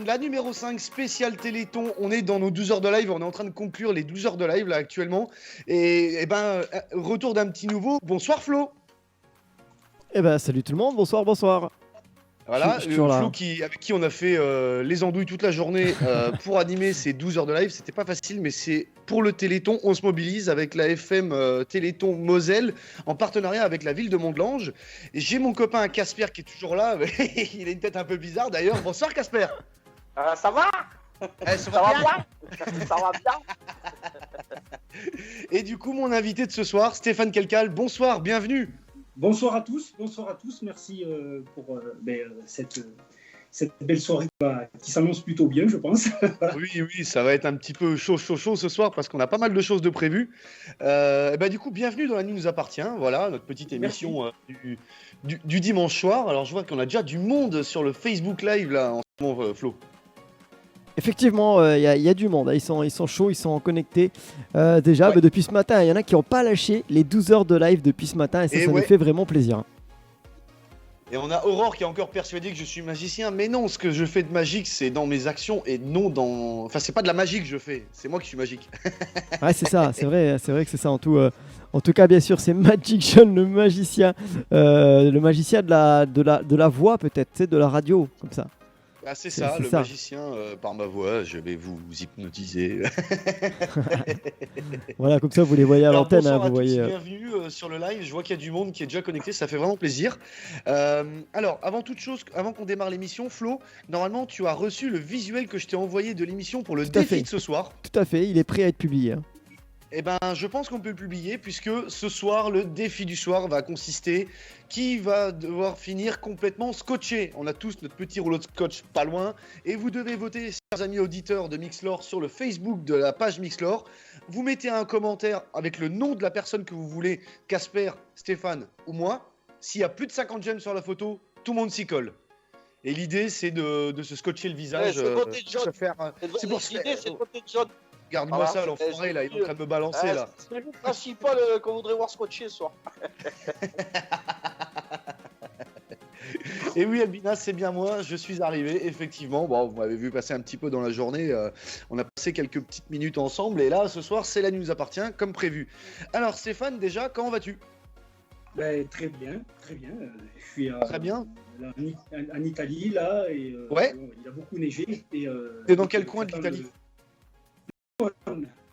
la numéro 5, spécial Téléthon. On est dans nos 12 heures de live. On est en train de conclure les 12 heures de live là actuellement. Et retour d'un petit nouveau. Bonsoir Flo. Eh ben, salut tout le monde, bonsoir, bonsoir. Voilà, Je suis toujours là. Flo avec qui on a fait les andouilles toute la journée pour animer ces 12 heures de live. C'était pas facile, mais c'est pour le Téléthon. On se mobilise avec la FM Téléthon Moselle en partenariat avec la ville de Mont-de-Lange. Et j'ai mon copain Casper qui est toujours là. Il a une tête un peu bizarre d'ailleurs. Bonsoir Casper. Ça va Ça va bien. Ça va bien. Et du coup, mon invité de ce soir, Stéphane Kelkal. Bonsoir, bienvenue. Bonsoir à tous, merci pour cette belle soirée qui s'annonce plutôt bien, je pense. Oui, ça va être un petit peu chaud ce soir parce qu'on a pas mal de choses de prévues. Du coup, bienvenue dans La Nuit nous appartient, voilà, notre petite émission du dimanche soir. Alors, je vois qu'on a déjà du monde sur le Facebook Live, là, en ce moment, Flo. Effectivement, il y a du monde, ils sont chauds, ils sont connectés. Déjà, depuis ce matin, il y en a qui n'ont pas lâché les 12 heures de live depuis ce matin et ça nous fait vraiment plaisir. Et on a Aurore qui est encore persuadée que je suis magicien, mais non, ce que je fais de magique, c'est dans mes actions et non dans... Enfin, c'est pas de la magie que je fais, c'est moi qui suis magique. Ouais, c'est ça, c'est vrai que c'est ça en tout. En tout cas, bien sûr, c'est Magic John, le magicien de la voix peut-être, tu sais, de la radio, comme ça. Ah, c'est ça, le magicien, par ma voix, je vais vous hypnotiser. Voilà, comme ça vous les voyez à l'antenne. Bonsoir vous à voyez. tous, bienvenue sur le live. Je vois qu'il y a du monde qui est déjà connecté, ça fait vraiment plaisir. Alors, avant toute chose, avant qu'on démarre l'émission, Flo, normalement tu as reçu le visuel que je t'ai envoyé de l'émission pour le défi de ce soir. Tout à fait, il est prêt à être publié. Eh ben, je pense qu'on peut le publier puisque ce soir, le défi du soir va consister qui va devoir finir complètement scotché. On a tous notre petit rouleau de scotch pas loin et vous devez voter, chers amis auditeurs de Mixlore, sur le Facebook de la page Mixlore. Vous mettez un commentaire avec le nom de la personne que vous voulez, Casper, Stéphane ou moi. S'il y a plus de 50 j'aime sur la photo, tout le monde s'y colle. Et l'idée, c'est de se scotcher le visage. C'est pour l'idée, c'est de voter John. Regarde-moi ça, l'enfoiré, là, il est en train de me balancer, là. C'est le principal qu'on voudrait voir scotcher ce soir. Et oui, Albina, c'est bien moi, je suis arrivé, effectivement. Bon, vous m'avez vu passer un petit peu dans la journée, on a passé quelques petites minutes ensemble, et là, ce soir, c'est La Nuit nous appartient, comme prévu. Alors, Stéphane, déjà, comment vas-tu ? Très bien. Je suis très bien. En Italie, là, et il a beaucoup neigé. T'es dans quel coin de l'Italie ?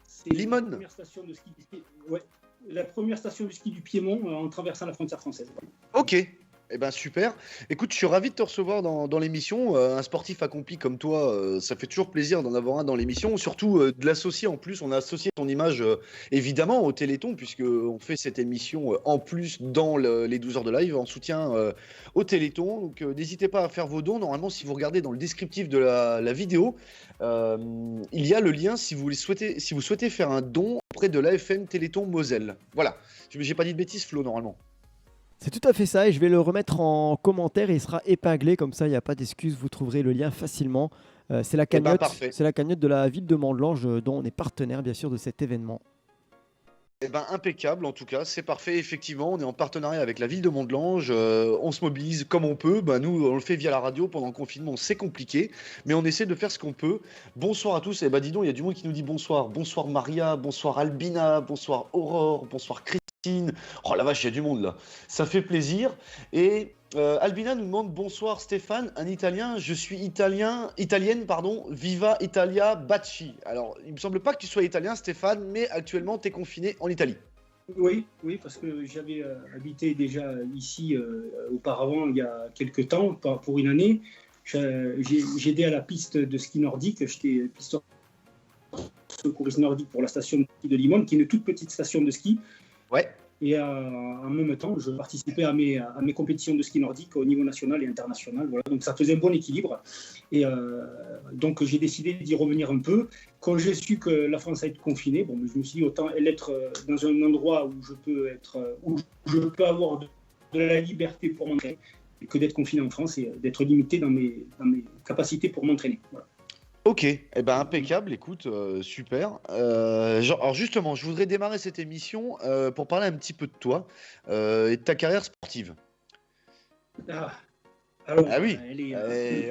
C'est Limone. La première station de ski du Piémont en traversant la frontière française. Ok, eh ben super. Écoute, je suis ravi de te recevoir dans l'émission. Un sportif accompli comme toi, ça fait toujours plaisir d'en avoir un dans l'émission. Surtout de l'associer en plus. On a associé ton image évidemment au Téléthon puisqu'on fait cette émission en plus dans les 12 heures de live en soutien au Téléthon. Donc n'hésitez pas à faire vos dons. Normalement, si vous regardez dans le descriptif de la vidéo, il y a le lien si vous souhaitez faire un don auprès de l'AFM Téléthon Moselle. Voilà. J'ai pas dit de bêtises, Flo, normalement. C'est tout à fait ça et je vais le remettre en commentaire et il sera épinglé comme ça, il n'y a pas d'excuse, vous trouverez le lien facilement. C'est la cagnotte, de la ville de Mont-de-Lange dont on est partenaire bien sûr de cet événement. Eh ben, impeccable en tout cas, c'est parfait, effectivement, on est en partenariat avec la ville de Mont-de-Lange, on se mobilise comme on peut, nous on le fait via la radio pendant le confinement, c'est compliqué, mais on essaie de faire ce qu'on peut. Bonsoir à tous, et dis donc, il y a du monde qui nous dit bonsoir, bonsoir Maria, bonsoir Albina, bonsoir Aurore, bonsoir Christine, oh la vache, il y a du monde là, ça fait plaisir, et Albina nous demande bonsoir Stéphane, un italien, je suis italienne, viva Italia, baci. Alors, il me semble pas que tu sois italien Stéphane, mais actuellement tu es confiné en Italie. Oui, parce que j'avais habité déjà ici auparavant il y a quelques temps, pour une année. J'ai aidé à la piste de ski nordique, j'étais pisteur secouriste nordique pour la station de ski de Limone, qui est une toute petite station de ski. Ouais. Et en même temps, je participais à mes compétitions de ski nordique au niveau national et international. Voilà. Donc ça faisait un bon équilibre. Et donc j'ai décidé d'y revenir un peu. Quand j'ai su que la France allait être confinée, je me suis dit autant être dans un endroit où je peux avoir de la liberté pour m'entraîner que d'être confiné en France et d'être limité dans mes capacités pour m'entraîner. Voilà. Ok, impeccable, écoute, super. Alors justement, je voudrais démarrer cette émission pour parler un petit peu de toi et de ta carrière sportive. Alors, Ah oui,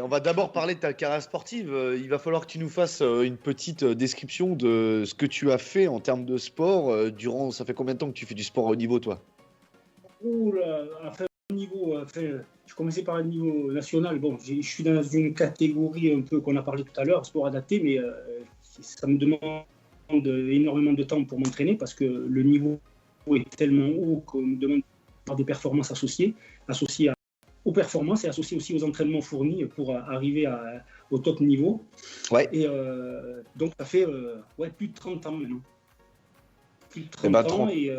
on va d'abord parler de ta carrière sportive. Il va falloir que tu nous fasses une petite description de ce que tu as fait en termes de sport. Ça fait combien de temps que tu fais du sport au niveau, toi? Enfin, au niveau, je commençais par le niveau national. Bon, je suis dans une catégorie un peu qu'on a parlé tout à l'heure, sport adapté, mais ça me demande énormément de temps pour m'entraîner parce que le niveau est tellement haut qu'on me demande d'avoir des performances associées aux performances et associées aussi aux entraînements fournis pour arriver au top niveau. Ouais. Et donc, ça fait plus de 30 ans maintenant. Plus de 30 ans et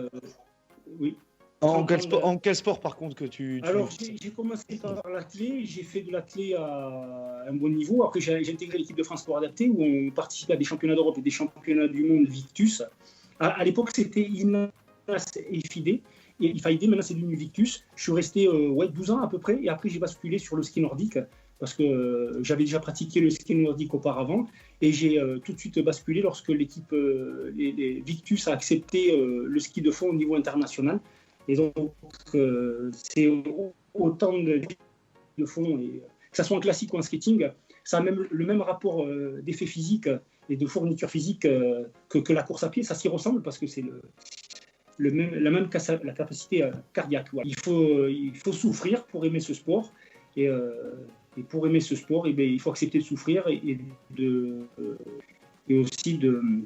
oui. En quel sport, par contre, que tu Alors, j'ai commencé par l'athlé. J'ai fait de l'athlé à un bon niveau. Après, j'ai intégré l'équipe de France Sport Adapté où on participait à des championnats d'Europe et des championnats du monde Victus. À l'époque, c'était INAS et FIDE. Et FIDE, maintenant, c'est devenu Victus. Je suis resté 12 ans à peu près. Et après, j'ai basculé sur le ski nordique parce que j'avais déjà pratiqué le ski nordique auparavant. Et j'ai tout de suite basculé lorsque l'équipe les Victus a accepté le ski de fond au niveau international. Et donc, c'est autant de fond, et, que ce soit en classique ou en skating, ça a même le même rapport d'effet physique et de fourniture physique que la course à pied. Ça s'y ressemble parce que c'est la capacité cardiaque. Voilà. Il faut souffrir pour aimer ce sport. Et pour aimer ce sport, il faut accepter de souffrir et aussi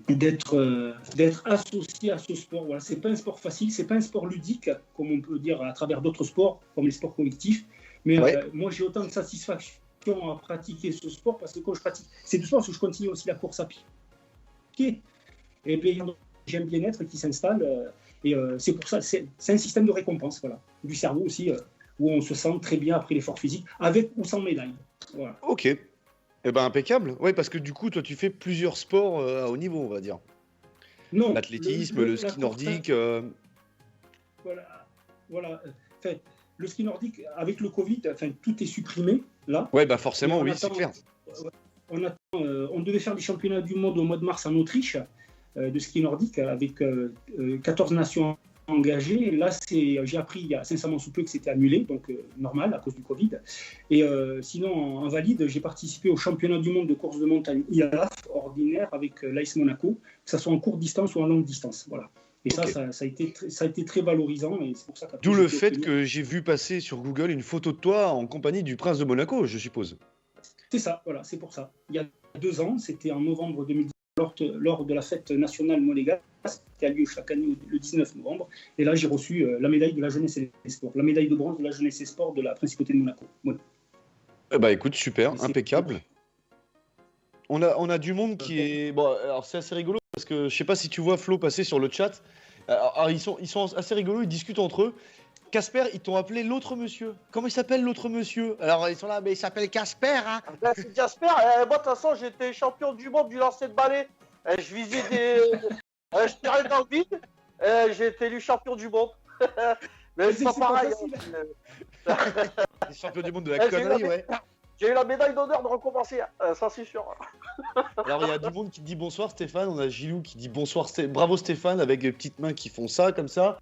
d'être associé à ce sport. Voilà, c'est pas un sport facile, c'est pas un sport ludique, comme on peut dire à travers d'autres sports, comme les sports collectifs. Mais moi, j'ai autant de satisfaction à pratiquer ce sport parce que quand je pratique ces deux sports, parce que je continue aussi la course à pied. Et bien, j'ai un bien-être qui s'installe. Et c'est pour ça, c'est un système de récompense, voilà, du cerveau aussi, où on se sent très bien après l'effort physique, avec ou sans médaille. Voilà. Ok. Eh ben impeccable. Oui, parce que du coup, toi, tu fais plusieurs sports à haut niveau, on va dire. Non. L'athlétisme, le ski nordique. Voilà. Enfin, le ski nordique, avec le Covid, tout est supprimé là. Ouais, bah forcément, oui, c'est clair. On devait faire des championnats du monde au mois de mars en Autriche de ski nordique avec 14 nations engagées. Là, j'ai appris il y a sincèrement sous peu que c'était annulé, donc normal à cause du Covid. Et sinon, en valide, j'ai participé au championnat du monde de course de montagne IAF ordinaire avec l'AS Monaco, que ce soit en courte distance ou en longue distance. Voilà. Et ça a été très valorisant. Et c'est pour ça d'où le fait que j'ai vu passer sur Google une photo de toi en compagnie du prince de Monaco, je suppose. C'est ça, voilà, c'est pour ça. Il y a 2 ans, c'était en novembre 2010, lors de la fête nationale monégasque, qui a lieu chaque année le 19 novembre. Et là, j'ai reçu la médaille de la jeunesse et des sports, la médaille de bronze de la jeunesse et sports de la principauté de Monaco. Ouais. Bah écoute, super, impeccable. On a du monde qui est... Bon, alors c'est assez rigolo, parce que je sais pas si tu vois Flo passer sur le chat. Alors, ils sont assez rigolos, ils discutent entre eux. Casper, ils t'ont appelé l'autre monsieur. Comment il s'appelle l'autre monsieur? Alors ils sont là, mais il s'appelle Casper, hein. Ben, c'est Casper. Moi, de toute façon, j'étais champion du monde du lancer de balai. Je visais je tirais dans le vide. J'ai été élu champion du monde. Mais c'est pas pareil. Champion du monde de la connerie, ouais. J'ai eu la médaille d'honneur de recommencer, ça c'est sûr. Alors il y a du monde qui dit bonsoir Stéphane, on a Gilou qui dit bonsoir, bravo Stéphane avec des petites mains qui font ça comme ça.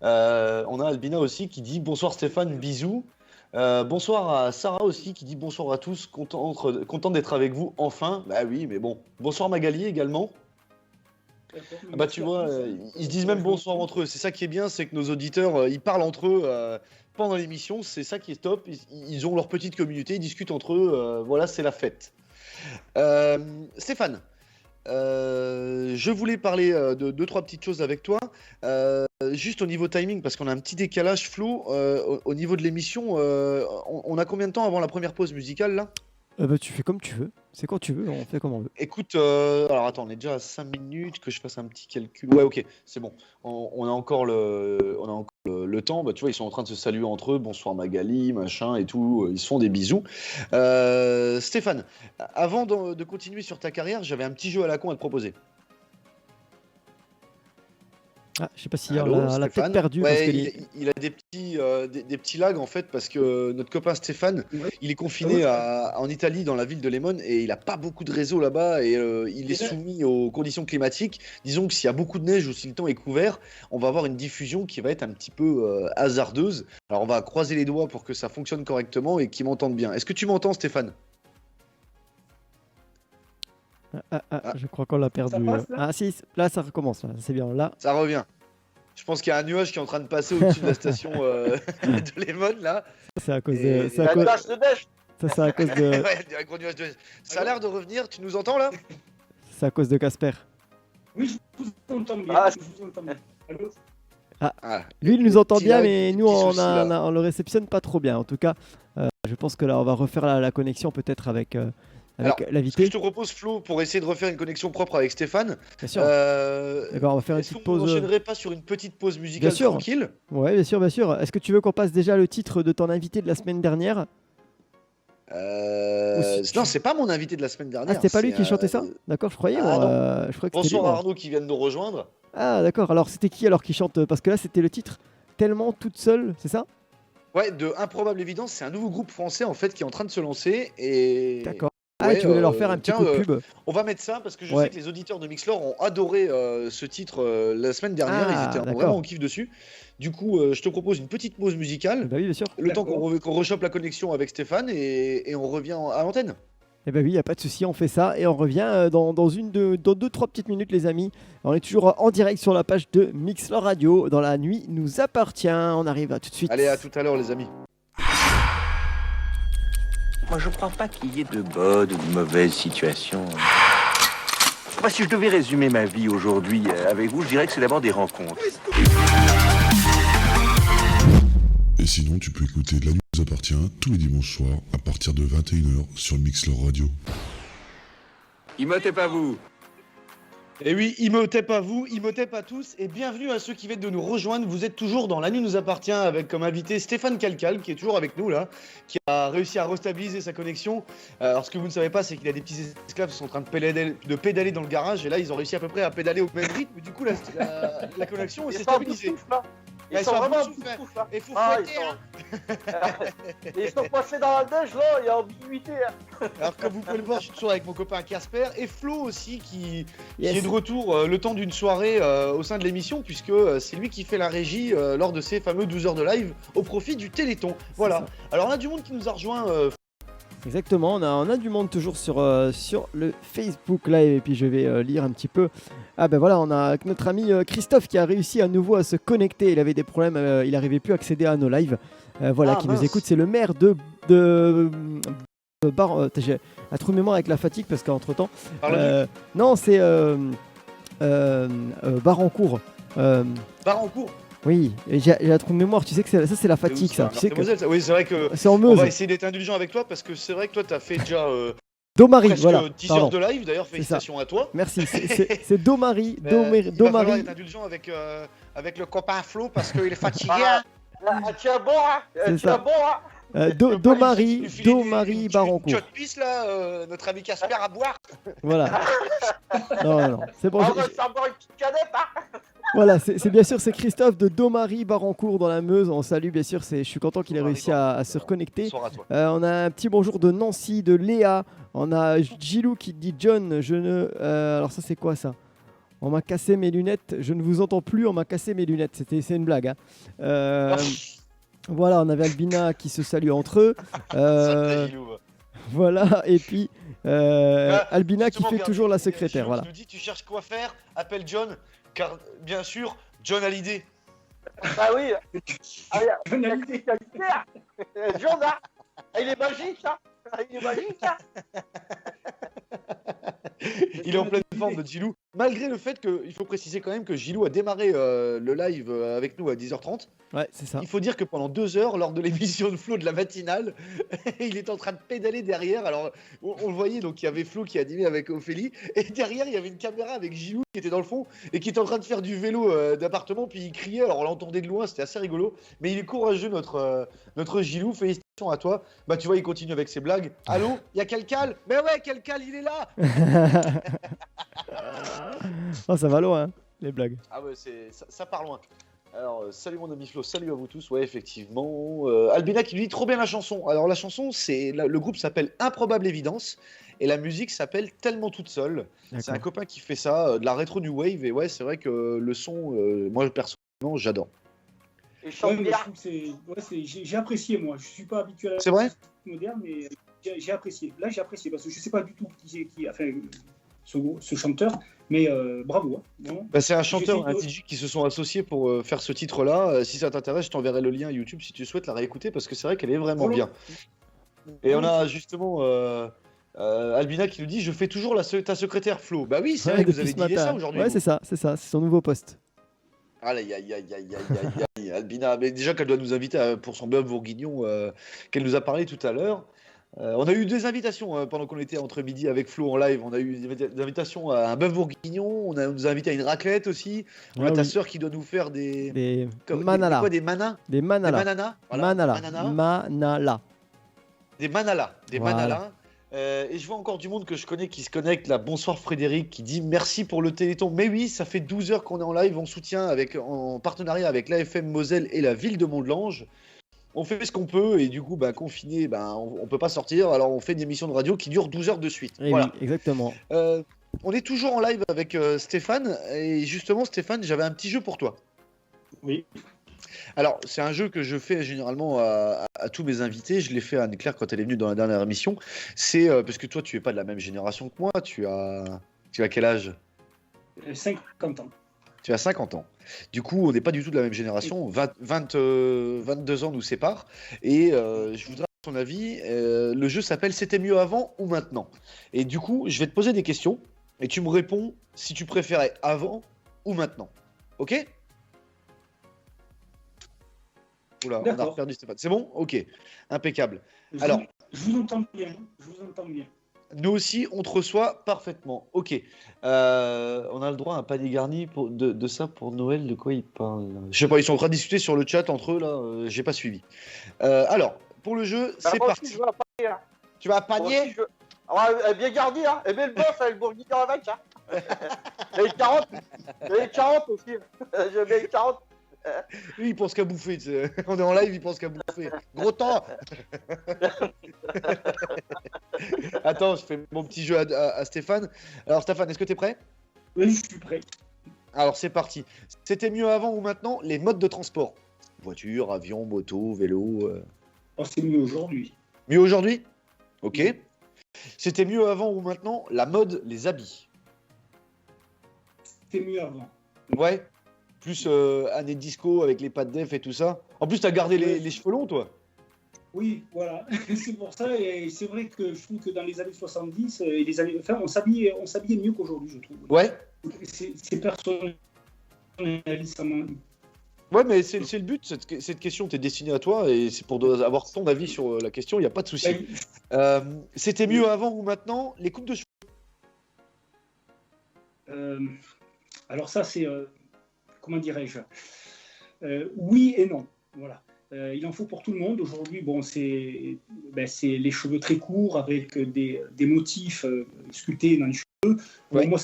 On a Albina aussi qui dit bonsoir Stéphane, bisous. Bonsoir à Sarah aussi qui dit bonsoir à tous, content d'être avec vous enfin. Bah oui, mais bon. Bonsoir Magali également. Bah tu vois, ils se disent même bonsoir entre eux. C'est ça qui est bien, c'est que nos auditeurs, ils parlent entre eux pendant l'émission. C'est ça qui est top. Ils ont leur petite communauté, ils discutent entre eux. Voilà, c'est la fête. Stéphane, je voulais parler de 2-3 petites choses avec toi. Juste au niveau timing, parce qu'on a un petit décalage, Flo, au niveau de l'émission. On a combien de temps avant la première pause musicale là? Bah, tu fais comme tu veux. C'est quand tu veux, on fait comme on veut. Écoute, alors attends, on est déjà à 5 minutes, que je fasse un petit calcul. Ouais, ok, c'est bon. On a encore le temps. Bah, tu vois, ils sont en train de se saluer entre eux. Bonsoir Magali, machin et tout. Ils se font des bisous. Stéphane, avant de continuer sur ta carrière, j'avais un petit jeu à la con à te proposer. Je sais pas si Allô, on l'a peut-être Stéphane? perdu parce que Il a des petits lags en fait parce que notre copain Stéphane, Ouais. il est confiné en Italie, dans la ville de Lemon, et il a pas beaucoup de réseau là-bas et il est soumis aux conditions climatiques. Disons que s'il y a beaucoup de neige ou si le temps est couvert, on va avoir une diffusion qui va être un petit peu hasardeuse. Alors on va croiser les doigts pour que ça fonctionne correctement et qu'il m'entende bien. Est-ce que tu m'entends, Stéphane? je crois qu'on l'a perdu. passe, là Ah si, là ça recommence, là. C'est bien là. Ça revient. Je pense qu'il y a un nuage qui est en train de passer au-dessus de la station de Lemon là. C'est à cause de. Et- C'est à La cause, tache de neige. ça, c'est à cause de. Ouais, il y a un gros nuage de neige. Ça a l'air de revenir, tu nous entends là? C'est à cause de Casper. Oui, je vous entends bien. Ah, je vous entends bien. Allô? Ah, Lui, il nous entend petit bien, lag, mais petit nous, souci, là. on le réceptionne pas trop bien. En tout cas, je pense que là, on va refaire la connexion peut-être avec Alors, Ce que l'invité. je te propose, Flo, pour essayer de refaire une connexion propre avec Stéphane, Bien sûr. est-ce D'accord, on va faire une qu'on petite pause. n'enchaînerait pas sur une petite pause musicale Bien sûr. tranquille? Ouais, bien sûr, bien sûr. Est-ce que tu veux qu'on passe déjà le titre de ton invité de la semaine dernière? Non, c'est pas mon invité de la semaine Ah, dernière. c'était pas lui c'est, qui chantait ça? D'accord, je croyais. Ah, moi, je croyais que c'était lui, Bonsoir moi. Arnaud qui vient de nous rejoindre. Ah, d'accord. Alors, c'était qui alors qui chante? Parce que là, c'était le titre Tellement toute seule, c'est ça? Ouais, de Improbable Évidence, c'est un nouveau groupe français en fait qui est en train de se lancer et. D'accord. Ah, Ouais, tu voulais leur faire un petit tiens, coup de pub? On va mettre ça parce que je Ouais. sais que les auditeurs de Mixlore ont adoré ce titre la semaine dernière. Ah, Ils étaient d'accord. vraiment en kiff dessus. Du coup, je te propose une petite pause musicale. Bah oui, bien sûr. Le temps D'accord. qu'on rechoppe la connexion avec Stéphane et on revient à l'antenne. Eh ben oui, il n'y a pas de souci, on fait ça et on revient dans 2-3 petites minutes, les amis. On est toujours en direct sur la page de Mixlore Radio. Dans la nuit nous appartient. On arrive à tout de suite. Allez, à tout à l'heure, les amis. Moi, je crois pas qu'il y ait de bonnes ou de mauvaises situations. Moi, si je devais résumer ma vie aujourd'hui avec vous, je dirais que c'est d'abord des rencontres. Et sinon, tu peux écouter La Nuit nous appartient tous les dimanches soirs à partir de 21h sur Mixlore Radio. Imhotep à vous. Et oui, Imhotep à vous, Imhotep à tous, et bienvenue à ceux qui viennent de nous rejoindre. Vous êtes toujours dans La Nuit nous appartient avec comme invité Stéphane Calcal, qui est toujours avec nous là, qui a réussi à restabiliser sa connexion. Alors ce que vous ne savez pas, c'est qu'il a des petits esclaves qui sont en train de pédaler dans le garage, et là ils ont réussi à peu près à pédaler au même rythme. Du coup, la connexion Ils s'est sont à bout de stabilisée. souffle, là. Ils Ils sont sont à vraiment bout à de bout de souffle. souffle, là. Il faut Ah, fouetter, hein. Ils sont passés dans la neige, là, il y a ambiguïté. Hein. Alors comme vous pouvez le voir, je suis toujours avec mon copain Casper et Flo aussi qui Yes. est de retour le temps d'une soirée au sein de l'émission puisque c'est lui qui fait la régie lors de ces fameux 12 heures de live au profit du Téléthon. Voilà. Alors on a du monde qui nous a rejoint. Exactement, on a du monde toujours sur le Facebook Live et puis je vais lire un petit peu. Ah ben voilà, on a notre ami Christophe qui a réussi à nouveau à se connecter. Il avait des problèmes, il n'arrivait plus à accéder à nos lives. Voilà, Ah, qui mince. nous écoute, c'est le maire de j'ai un trou de mémoire avec la fatigue parce qu'entre temps. Par-le-Duc. Non, c'est Barancourt. Barancourt. Oui, et j'ai un trou de mémoire, tu sais que ça c'est la fatigue ça. Tu sais que Meurthe-et-Moselle, ça. Oui, c'est vrai que c'est en on Meuse. va essayer d'être indulgent avec toi parce que c'est vrai que toi t'as fait déjà Domari, presque voilà. 10 heures Pardon. de live. D'ailleurs, ça. félicitations à toi. Merci, c'est Domari. Il va falloir Domari. être indulgent avec le copain Flo parce qu'il est fatigué. Ah, hein. tiens bon, hein. C'est Tiens ça. bon, hein. Domari, Il filer Domari une Barancourt. shot pisse là, notre ami Casper à boire. Voilà. Non, c'est bon. On va se faire boire une petite canette, hein. Voilà, c'est bien sûr c'est Christophe de Domari Barancourt dans la Meuse. On salue bien sûr. Je suis content qu'il ait Domari réussi à se reconnecter. Bonsoir à toi. On a un petit bonjour de Nancy, de Léa. On a Gilou qui dit John. Je ne. Alors ça c'est quoi ça? On m'a cassé mes lunettes. Je ne vous entends plus. On m'a cassé mes lunettes. C'est une blague. Hein. Voilà, on avait Albina qui se salue entre eux. Sacré Gilou. Voilà, et puis Albina qui Justement, fait regarde, toujours la il y a secrétaire. Gilou Voilà. qui nous dit tu cherches quoi faire, appelle John, car bien sûr John a l'idée. Bah oui. Ah, Bonne il y a idée. John, hein. Ah, il est magique, ça. Ah, il est magique, hein. Il est en pleine forme de Gilou. Malgré le fait qu'il faut préciser quand même que Gilou a démarré le live avec nous à 10h30. Ouais, c'est ça. Il faut dire que pendant 2 heures, lors de l'émission de Flo de la matinale, il est en train de pédaler derrière. Alors, on le voyait, donc il y avait Flo qui animait avec Ophélie, et derrière, il y avait une caméra avec Gilou qui était dans le fond et qui était en train de faire du vélo d'appartement, puis il criait. Alors, on l'entendait de loin, c'était assez rigolo. Mais il est courageux, notre Gilou. Félicitations à toi. Bah, tu vois, il continue avec ses blagues. Allô, il y a Calcal? Mais ouais, Calcal, il est là. Oh, ça va loin. Hein. Les blagues. Ah ouais, ça part loin. Alors, salut mon ami Flo, salut à vous tous. Ouais, effectivement. Albina qui lui dit trop bien la chanson. Alors, la chanson, le groupe s'appelle Improbable Évidence et la musique s'appelle Tellement toute seule. C'est un copain qui fait ça, de la rétro new wave. Et ouais, c'est vrai que le son, moi personnellement, j'adore. Et chante bien. J'ai apprécié, moi. Je suis pas habitué à la C'est vrai moderne, mais j'ai apprécié. Là, j'ai apprécié parce que je sais pas du tout qui a fait ce chanteur, mais bravo. Hein, bah, c'est un chanteur, un DJ qui se sont associés pour faire ce titre-là. Si ça t'intéresse, je t'enverrai le lien YouTube si tu souhaites la réécouter parce que c'est vrai qu'elle est vraiment bien. Et on a justement Albina qui nous dit je fais toujours ta secrétaire Flo. Bah oui, c'est vrai que vous avez dit ça aujourd'hui. Ouais, c'est ça, c'est son nouveau poste. Aïe. Albina, mais déjà qu'elle doit nous inviter pour son bœuf bourguignon qu'elle nous a parlé tout à l'heure. On a eu des invitations pendant qu'on était entre midi avec Flo en live. On a eu des invitations à un bœuf bourguignon. On nous a invité à une raclette aussi. On a ta sœur qui doit nous faire des manala. Des manas. Des manala. Des mananas. Voilà. Manala. Des manalas. Des voilà. manalas. Et je vois encore du monde que je connais qui se connecte là. Bonsoir Frédéric qui dit merci pour le Téléthon. Mais oui, ça fait 12 heures qu'on est en live. On soutient en partenariat avec l'AFM Moselle et la ville de Mont-de-Lange. On fait ce qu'on peut et du coup, confiné, on peut pas sortir. Alors on fait une émission de radio qui dure 12 heures de suite. Et voilà. Oui, exactement. On est toujours en live avec Stéphane. Et justement, Stéphane, j'avais un petit jeu pour toi. Oui. Alors, c'est un jeu que je fais généralement à tous mes invités. Je l'ai fait à Anne-Claire quand elle est venue dans la dernière émission. C'est parce que toi, tu es pas de la même génération que moi. Tu as quel âge ? 50 ans. Tu as 50 ans. Du coup, on n'est pas du tout de la même génération. 22 ans nous séparent. Et je voudrais avoir ton avis. Le jeu s'appelle C'était mieux avant ou maintenant ? Et du coup, je vais te poser des questions. Et tu me réponds si tu préférais avant ou maintenant. Ok ? Oula, on a perdu Stéphane. C'est bon ? Ok. Impeccable. Alors, je vous entends bien. Nous aussi, on te reçoit parfaitement. Ok. On a le droit à un panier garni de ça pour Noël. De quoi ils parlent ? Je sais pas, ils sont en train de discuter sur le chat entre eux, là. J'ai pas suivi. Alors, pour le jeu, c'est parti. Aussi, je veux un panier, hein. Tu vas à panier aussi, elle est bien garnie, hein. Et bien le bœuf, elle le bourguignon avec, hein. Et les carottes. Et les carottes aussi. J'aime bien les carottes. Lui, il pense qu'à bouffer. On est en live, il pense qu'à bouffer. Gros temps. Attends, je fais mon petit jeu à Stéphane. Alors, Stéphane, est-ce que tu es prêt ? Oui, je suis prêt. Alors, c'est parti. C'était mieux avant ou maintenant les modes de transport ? Voiture, avion, moto, vélo. C'est mieux aujourd'hui. Mieux aujourd'hui ? Ok. C'était mieux avant ou maintenant la mode, les habits ? C'était mieux avant. Ouais. Plus année disco avec les pattes def et tout ça. En plus, t'as gardé les cheveux longs, toi ? Oui, voilà. C'est pour ça. Et c'est vrai que je trouve que dans les années 70 et les années... Enfin, on s'habillait mieux qu'aujourd'hui, je trouve. Ouais. C'est personnel. Ouais, mais c'est le but. Cette question t'est destinée à toi et c'est pour avoir ton avis sur la question. Il n'y a pas de souci. C'était mieux avant ou maintenant les coupes de cheveux ? Alors ça, c'est... comment dirais-je ? Oui et non. Voilà. Il en faut pour tout le monde. Aujourd'hui, c'est les cheveux très courts avec des motifs sculptés dans les cheveux. Ouais. Moi,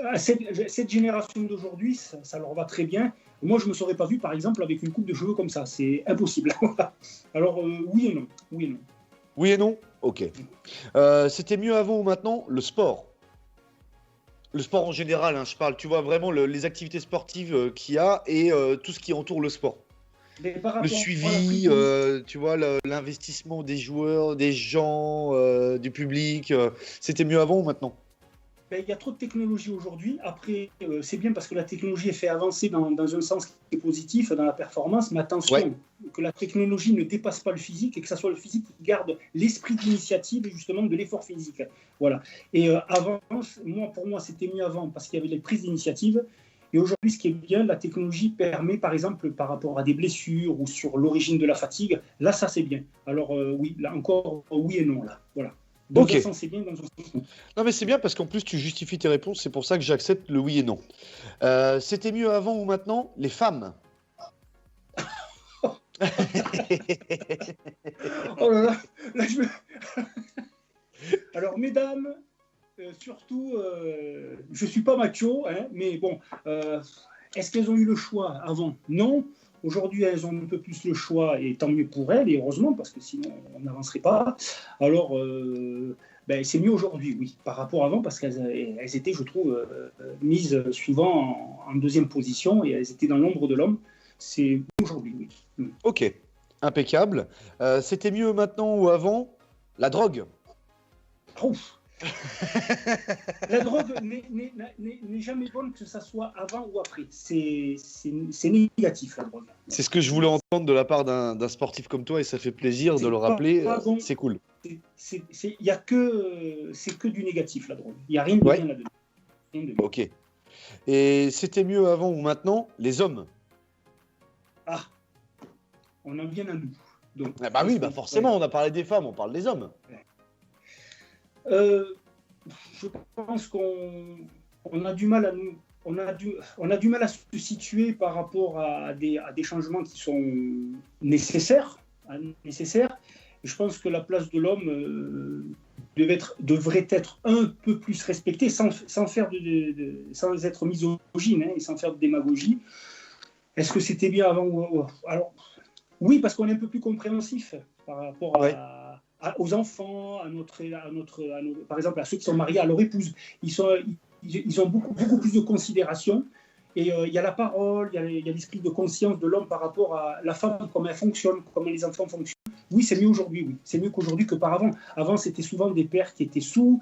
à cette génération d'aujourd'hui, ça leur va très bien. Moi, je ne me serais pas vu, par exemple, avec une coupe de cheveux comme ça. C'est impossible. Alors, oui et non. Oui et non. Oui et non ? Ok. C'était mieux avant ou maintenant le sport ? Le sport en général, hein, je parle. Tu vois vraiment les activités sportives qu'il y a et tout ce qui entoure le sport. Le suivi, tu vois, l'investissement des joueurs, des gens, du public. C'était mieux avant ou maintenant ? Il y a trop de technologie aujourd'hui. Après, c'est bien parce que la technologie est fait avancer dans un sens qui est positif, dans la performance. Mais attention, que la technologie ne dépasse pas le physique et que ça soit le physique qui garde l'esprit d'initiative et justement de l'effort physique. Voilà. Et avant, pour moi, c'était mieux avant parce qu'il y avait les prises d'initiative. Et aujourd'hui, ce qui est bien, la technologie permet, par exemple, par rapport à des blessures ou sur l'origine de la fatigue, là, ça, c'est bien. Alors, oui, là encore, oui et non, là. Voilà. Dans un sens, c'est bien, dans un sens, non. Non, mais c'est bien parce qu'en plus, tu justifies tes réponses. C'est pour ça que j'accepte le oui et non. C'était mieux avant ou maintenant les femmes ? Oh là là, là Alors, mesdames, surtout, je ne suis pas macho, hein, mais bon, est-ce qu'elles ont eu le choix avant? Non. Aujourd'hui, elles ont un peu plus le choix, et tant mieux pour elles, et heureusement, parce que sinon, on n'avancerait pas. Alors, c'est mieux aujourd'hui, oui, par rapport à avant, parce qu'elles étaient, je trouve, mises souvent en deuxième position, et elles étaient dans l'ombre de l'homme. C'est aujourd'hui, oui. Ok, impeccable. C'était mieux maintenant ou avant? La drogue. Ouf. La drogue n'est jamais bonne, que ça soit avant ou après. C'est négatif, la drogue. C'est ce que je voulais entendre de la part d'un sportif comme toi, et ça fait plaisir de le rappeler. C'est cool. C'est que du négatif, la drogue. Il n'y a rien de bien là-dedans. Ok. Et c'était mieux avant ou maintenant? Les hommes. Ah, on en vient à nous. Donc, oui, forcément, on a parlé des femmes, on parle des hommes. Je pense qu'on a du mal à se situer par rapport à des changements qui sont nécessaires. Je pense que la place de l'homme devrait être un peu plus respectée, sans être misogyne, et sans faire de démagogie. Est-ce que c'était bien avant? Alors, oui, parce qu'on est un peu plus compréhensif par rapport aux enfants, par exemple, à ceux qui sont mariés à leur épouse. Ils ont beaucoup plus de considération. Et il y a la parole, il y a l'esprit de conscience de l'homme par rapport à la femme, comment elle fonctionne, comment les enfants fonctionnent. Oui, c'est mieux aujourd'hui, oui. C'est mieux qu'aujourd'hui que par avant. Avant, c'était souvent des pères qui étaient sous,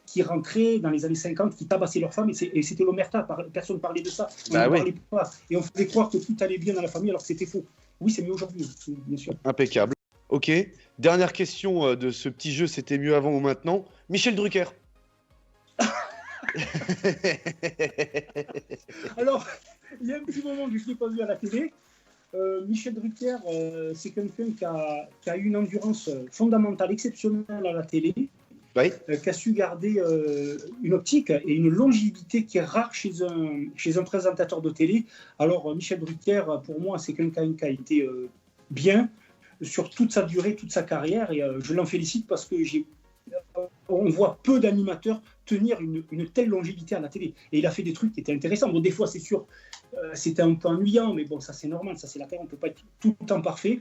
qui rentraient dans les années 50, qui tabassaient leurs femmes, et c'était l'omerta. Personne ne parlait de ça. On ne parlait pas. Et on faisait croire que tout allait bien dans la famille, alors que c'était faux. Oui, c'est mieux aujourd'hui, bien sûr. Impeccable. Ok. Dernière question de ce petit jeu, c'était mieux avant ou maintenant? Michel Drucker. Alors, il y a un petit moment que je ne l'ai pas vu à la télé. Michel Drucker, c'est quelqu'un qui a eu une endurance fondamentale, exceptionnelle à la télé, qui a su garder une optique et une longévité qui est rare chez un présentateur de télé. Alors, Michel Drucker, pour moi, c'est quelqu'un qui a été bien sur toute sa durée, toute sa carrière, et je l'en félicite parce que on voit peu d'animateurs tenir une telle longévité à la télé. Et il a fait des trucs qui étaient intéressants. Bon, des fois, c'est sûr, c'était un peu ennuyant, mais bon, ça c'est normal, ça c'est la carrière, on ne peut pas être tout le temps parfait.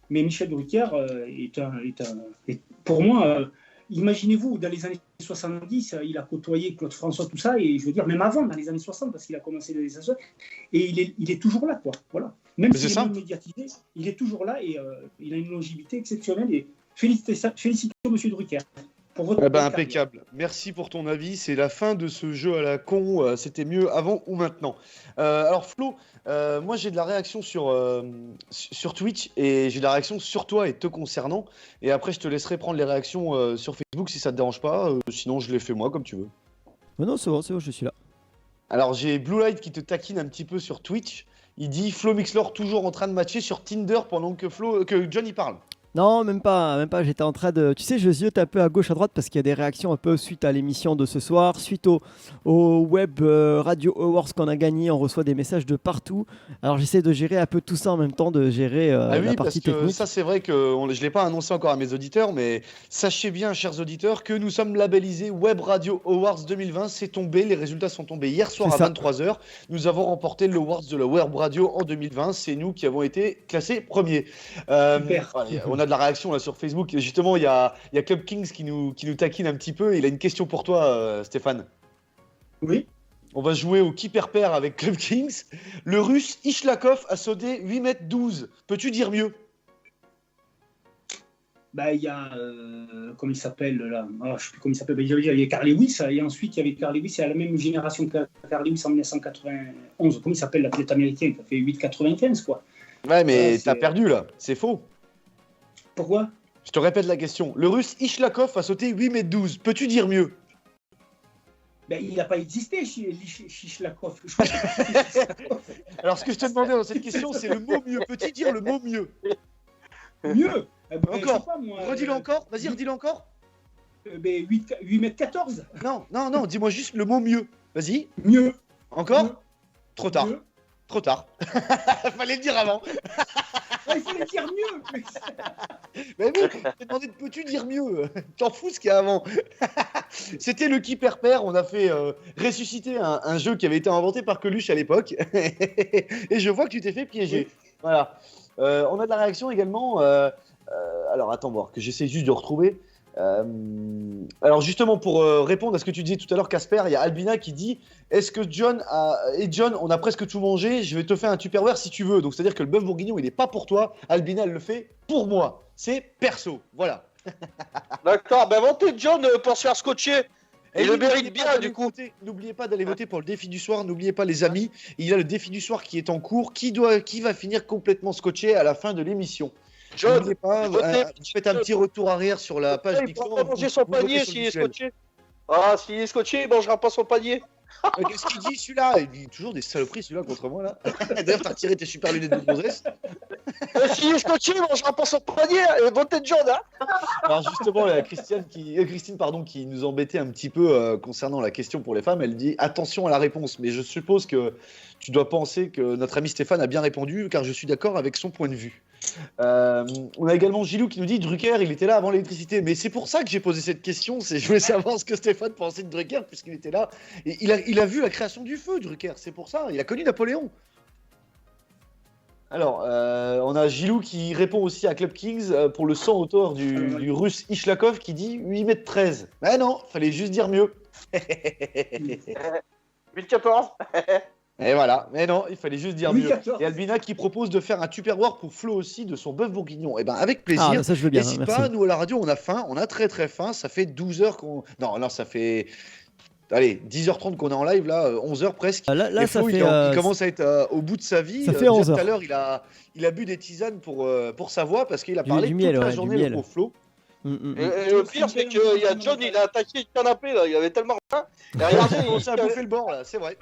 Mais Michel Drucker est pour moi, imaginez-vous, dans les années 70, il a côtoyé Claude François, tout ça, et je veux dire, même avant, dans les années 60, parce qu'il a commencé dans les années 60, et il est toujours là, quoi. Voilà. Même s'il est médiatisé, il est toujours là, et il a une longévité exceptionnelle, et félicitations, monsieur Drucker. Impeccable. Merci pour ton avis. C'est la fin de ce jeu à la con. C'était mieux avant ou maintenant? Alors Flo, moi j'ai de la réaction sur Twitch, et j'ai de la réaction sur toi et te concernant. Et après je te laisserai prendre les réactions sur Facebook si ça te dérange pas. Sinon je les fais moi comme tu veux. Non, c'est bon, je suis là. Alors j'ai Blue Light qui te taquine un petit peu sur Twitch. Il dit Flo Mixlor toujours en train de matcher sur Tinder pendant que John y parle. Non, même pas. J'étais en train de... Tu sais, je ziote un peu à gauche, à droite, parce qu'il y a des réactions un peu suite à l'émission de ce soir, suite au Web Radio Awards qu'on a gagné. On reçoit des messages de partout. Alors, j'essaie de gérer un peu tout ça en même temps, de gérer la partie technique. Ça, c'est vrai que je ne l'ai pas annoncé encore à mes auditeurs, mais sachez bien, chers auditeurs, que nous sommes labellisés Web Radio Awards 2020. C'est tombé, les résultats sont tombés hier soir à 23h. Nous avons remporté le Awards de la Web Radio en 2020. C'est nous qui avons été classés premiers. Super. On a de la réaction là sur Facebook. Justement, il y a Club Kings qui nous taquine un petit peu. Il a une question pour toi, Stéphane. Oui. On va jouer au qui perd perd avec Club Kings. Le Russe Ishlakov a sauté 8,12 m. Peux-tu dire mieux? Il y a comment il s'appelle là, je ne sais plus comment il s'appelle. Il y a Carl Lewis, et ensuite il y avait Carl Lewis, à la même génération que Carl Lewis en 1991. Comment il s'appelle, l'athlète américain qui a fait 8,95 quoi. Ouais, mais t'as perdu là, c'est faux. Pourquoi? Je te répète la question. Le Russe Ishlakov a sauté 8,12 m. Peux-tu dire mieux? Il n'a pas existé, Ishlakov. Alors, ce que je te demandais dans cette question, c'est le mot mieux. Peux-tu dire le mot mieux? Mieux? Encore. Redis-le encore. Vas-y, redis-le encore. 8,14 m. Non, dis-moi juste le mot mieux. Vas-y. Mieux. Encore? Mieux. Trop tard. Mieux. Trop tard. Fallait le dire avant. Il fallait dire mieux. Mais oui, j'ai demandé peux-tu dire mieux? T'en fous ce qu'il y a avant. C'était le qui perd. On a fait ressusciter un jeu qui avait été inventé par Coluche à l'époque. Et je vois que tu t'es fait piéger. Voilà. On a de la réaction également. Alors attends voir, que j'essaie juste de retrouver. Alors justement pour répondre à ce que tu disais tout à l'heure, Casper, il y a Albina qui dit: est-ce que John, on a presque tout mangé, je vais te faire un Tupperware si tu veux. Donc c'est à dire que le bœuf bourguignon il n'est pas pour toi, Albina elle le fait pour moi, c'est perso, voilà. D'accord, ben votez John pour se faire scotcher. Et le mérite bien du coup. N'oubliez pas d'aller voter pour le défi du soir, n'oubliez pas les amis, il y a le défi du soir qui est en cours, qui va finir complètement scotché à la fin de l'émission. John, n'oubliez pas, faites un petit retour arrière sur la page il pourra pas manger son panier s'il est scotché. Ah, s'il est scotché, il mangera pas son panier. Qu'est-ce qu'il dit celui-là? Il dit toujours des saloperies celui-là contre moi là. D'ailleurs t'as retiré tes super lunettes de gonzesse. S'il est scotché, il mangera pas son panier. Votez John, hein. Alors justement, il y a Christine qui nous embêtait un petit peu concernant la question pour les femmes. Elle dit attention à la réponse, mais je suppose que tu dois penser que notre ami Stéphane a bien répondu, car je suis d'accord avec son point de vue. On a également Gilou qui nous dit Drucker, il était là avant l'électricité. Mais c'est pour ça que j'ai posé cette question. Je voulais savoir ce que Stéphane pensait de Drucker, puisqu'il était là. Et il a vu la création du feu, Drucker. C'est pour ça. Il a connu Napoléon. Alors, on a Gilou qui répond aussi à Club Kings pour le son auteur du russe Ishlakov qui dit 8,13 m. Ah non, fallait juste dire mieux. 8,14. Et voilà, mais non, il fallait juste dire mieux. 8,14. Et Albina qui propose de faire un Tupperware pour Flo aussi de son bœuf bourguignon. Et ben avec plaisir. Ah, bah ça je veux bien. N'hésite Merci. pas, nous à la radio on a faim, on a très très faim. Ça fait 12 heures qu'on. Non, ça fait. Allez, 10h30 qu'on est en live là, 11h presque. Là, Et Flo, ça fait. il commence à être au bout de sa vie. Ça fait Déjà 11 tout à heures. l'heure, il a bu des tisanes pour sa voix parce qu'il a Du parlé miel, toute la ouais, du journée miel. pour Flo. Et le pire, c'est que y a John, il a attaqué le canapé là. Il avait tellement faim. Et regardez, Il a commencé à bouffer le bord là, c'est vrai.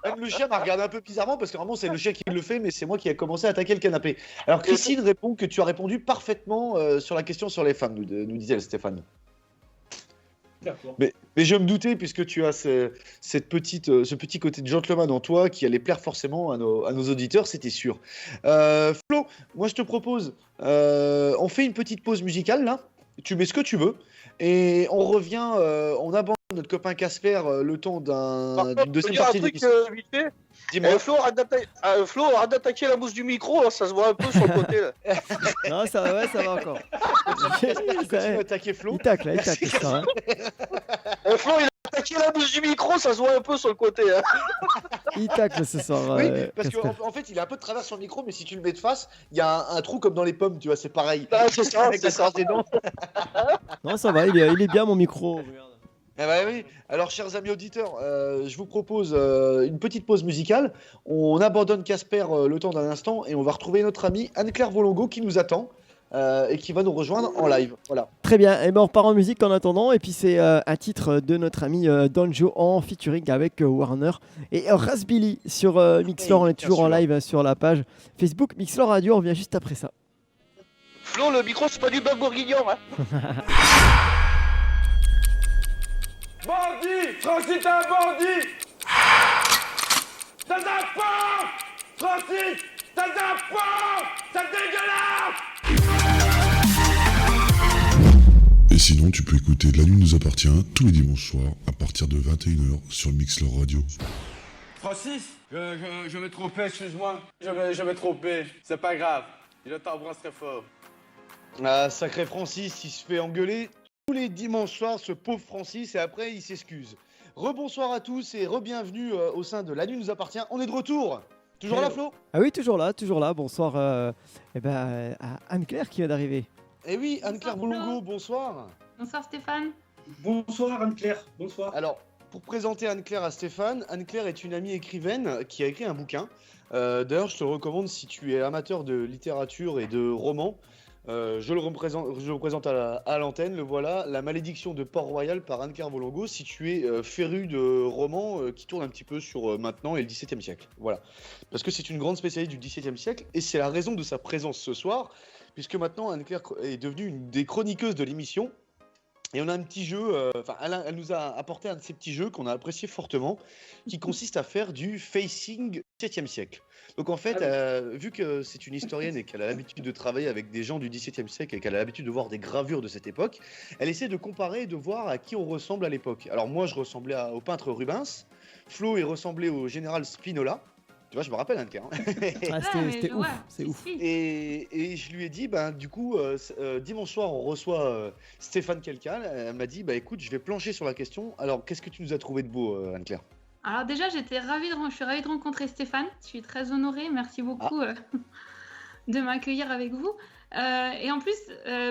Même le chien m'a regardé un peu bizarrement parce que vraiment c'est le chien qui le fait, mais c'est moi qui ai commencé à attaquer le canapé. Alors Christine répond que tu as répondu parfaitement sur la question sur les femmes, nous disait Stéphane. D'accord. Mais je me doutais, puisque tu as ce petit côté de gentleman en toi qui allait plaire forcément à nos auditeurs, c'était sûr. Flo, moi je te propose, on fait une petite pause musicale là, tu mets ce que tu veux, et on revient, on abandonne notre copain Casper le temps d'une deuxième partie de l'émission. vite fait. Dis-moi. Flo, arrête d'attaquer la mousse du micro, là, ça se voit un peu sur le côté. Là. Non, ça va encore. Continue à attaquer Flo. Il tacle, ça. Hein. Flo, il a attaqué la mousse du micro, ça se voit un peu sur le côté. Hein. Il tacle ce soir. Oui, parce qu'en fait, il est un peu de travers sur le micro, mais si tu le mets de face, il y a un trou comme dans les pommes, tu vois, c'est pareil. Ah, c'est ça, Avec la trace des dents. Non, ça va, il est bien mon micro. Regarde. Eh ben oui. Alors, chers amis auditeurs, je vous propose une petite pause musicale. On abandonne Casper le temps d'un instant et on va retrouver notre amie Anne-Claire Volongo qui nous attend et qui va nous rejoindre en live. Voilà. Très bien, et ben on repart en musique en attendant. Et puis c'est un titre de notre ami Donjo en featuring avec Warner et Rasbilly sur Mixlore. On est toujours en live sur la page Facebook Mixlore Radio. On revient juste après ça. Flo, le micro, c'est pas du bœuf bourguignon. Hein. Bandit! Francis, t'es un bandit! T'as un porc! Francis! T'as un porc! C'est dégueulasse! Et sinon, tu peux écouter La Nuit nous appartient tous les dimanches soirs à partir de 21h sur Mixlore Radio. Francis, je me trompais, excuse-moi. Je me trompais. C'est pas grave. Je t'embrasse très fort. Ah, sacré Francis, il se fait engueuler tous les dimanches soirs, ce pauvre Francis, et après il s'excuse. Rebonsoir à tous et re-bienvenue au sein de La Nuit nous appartient. On est de retour. Toujours là, Flo? Ah oui, toujours là. Bonsoir à Anne-Claire qui vient d'arriver. Eh oui, Anne-Claire Bolongo, bonsoir. Bonsoir Stéphane. Bonsoir Anne-Claire, bonsoir. Alors, pour présenter Anne-Claire à Stéphane, Anne-Claire est une amie écrivaine qui a écrit un bouquin. D'ailleurs, je te le recommande si tu es amateur de littérature et de romans. Je le représente à l'antenne, le voilà, La malédiction de Port-Royal par Anne-Claire Volongo, si tu es féru de romans qui tournent un petit peu sur maintenant et le XVIIe siècle. Voilà. Parce que c'est une grande spécialiste du XVIIe siècle et c'est la raison de sa présence ce soir, puisque maintenant Anne-Claire est devenue une des chroniqueuses de l'émission. Et on a un petit jeu, elle nous a apporté un de ces petits jeux qu'on a apprécié fortement, qui consiste à faire du facing XVIIe siècle. Donc en fait, vu que c'est une historienne et qu'elle a l'habitude de travailler avec des gens du XVIIe siècle et qu'elle a l'habitude de voir des gravures de cette époque, elle essaie de comparer et de voir à qui on ressemble à l'époque. Alors moi, je ressemblais au peintre Rubens, Flo est ressemblé au général Spinola. Tu vois, je me rappelle, Anne-Claire. C'était ouf, c'est ouf. Et je lui ai dit, du coup, dimanche soir, on reçoit Stéphane Kelkal. Elle m'a dit, écoute, je vais plancher sur la question. Alors, qu'est-ce que tu nous as trouvé de beau, Anne-Claire? Alors déjà, je suis ravie de rencontrer Stéphane. Je suis très honorée. Merci beaucoup de m'accueillir avec vous. Et en plus,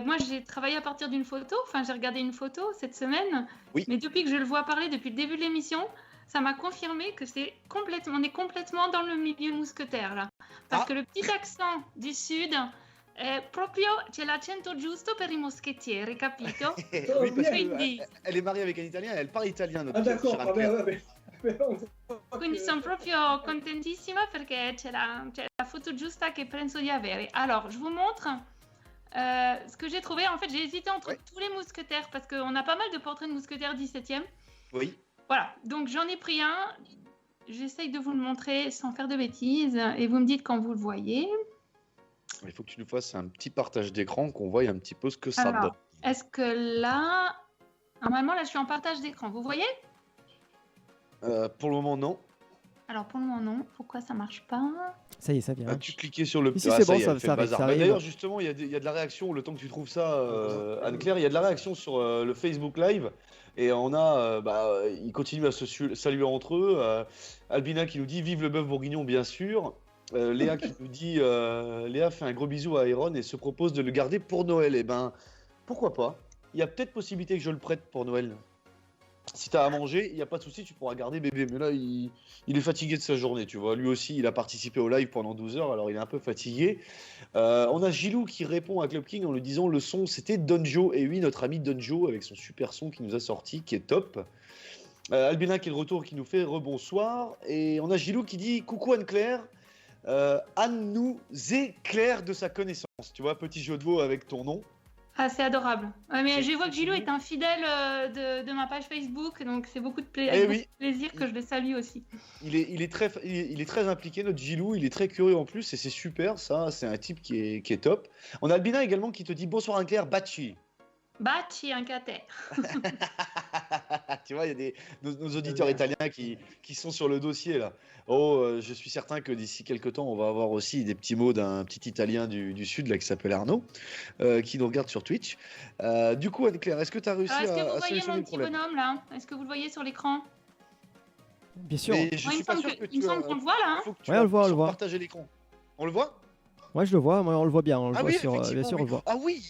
moi, j'ai travaillé à partir d'une photo. Enfin, j'ai regardé une photo cette semaine. Oui. Mais depuis que je le vois parler, depuis le début de l'émission, ça m'a confirmé que on est complètement dans le milieu mousquetaire, là. Parce que le petit accent du Sud... proprio c'è l'accento giusto per i moschettieri, capito? Oui, parce qu'elle est mariée avec un Italien et elle parle italien. D'accord, Quindi sono proprio contentissima perché c'è la photo giusta che penso di avere. Alors, je vous montre ce que j'ai trouvé. En fait, j'ai hésité entre tous les mousquetaires parce qu'on a pas mal de portraits de mousquetaires 17e. Oui. Voilà, donc j'en ai pris un. J'essaye de vous le montrer sans faire de bêtises et vous me dites quand vous le voyez. Il faut que tu nous fasses un petit partage d'écran, qu'on voie un petit peu ce que ça donne. Est-ce que là... Normalement, là, je suis en partage d'écran. Vous voyez? Pour le moment, non. Alors, pour le moment, non. Pourquoi ça marche pas? Ça y est, ça vient. Tu cliquais sur le... Ici, c'est bon, ça arrive. D'ailleurs, justement, il y a de la réaction. Le temps que tu trouves ça, Anne-Claire, il y a de la réaction sur le Facebook Live. Et on a... ils continuent à se saluer entre eux. Albina qui nous dit « Vive le bœuf bourguignon, bien sûr ». Léa qui nous dit Léa fait un gros bisou à Aaron et se propose de le garder pour Noël. Eh ben, pourquoi pas? Il y a peut-être possibilité que je le prête pour Noël. Si t'as à manger, il n'y a pas de souci, tu pourras garder bébé. Mais là, il est fatigué de sa journée, tu vois. Lui aussi, il a participé au live pendant 12 heures, alors il est un peu fatigué. On a Gilou qui répond à Club King en lui disant le son, c'était Donjo. Et oui, notre ami Donjo avec son super son qui nous a sorti, qui est top. Albina qui est de retour, qui nous fait rebonsoir. Et on a Gilou qui dit coucou Anne-Claire. Anne nous éclaire de sa connaissance. Tu vois, petit jeu de mots avec ton nom. Ah, c'est adorable. Mais je vois que Gilou est un fidèle de ma page Facebook, donc c'est beaucoup de plaisir que je le salue aussi. Il est très impliqué, notre Gilou. Il est très curieux en plus et c'est super, ça. C'est un type qui est top. On a Albina également qui te dit bonsoir Anne-Claire, Bachi. Bachi, un catet. Tu vois, il y a nos auditeurs italiens qui sont sur le dossier là. Je suis certain que d'ici quelques temps, on va avoir aussi des petits mots d'un petit Italien du Sud là qui s'appelle Arnaud, qui nous regarde sur Twitch. Du coup, Anne-Claire, est-ce que tu as réussi à solutionner le problème? Est-ce que vous voyez mon petit bonhomme là? Est-ce que vous le voyez sur l'écran? Bien sûr. Mais je suis pas sûr que il me semble qu'on le voit là. Ouais, on le voit. Partager l'écran. On le voit? Ouais, je le vois. Moi, on le voit bien. On le voit sur. Bien sûr, on le voit. Ah oui.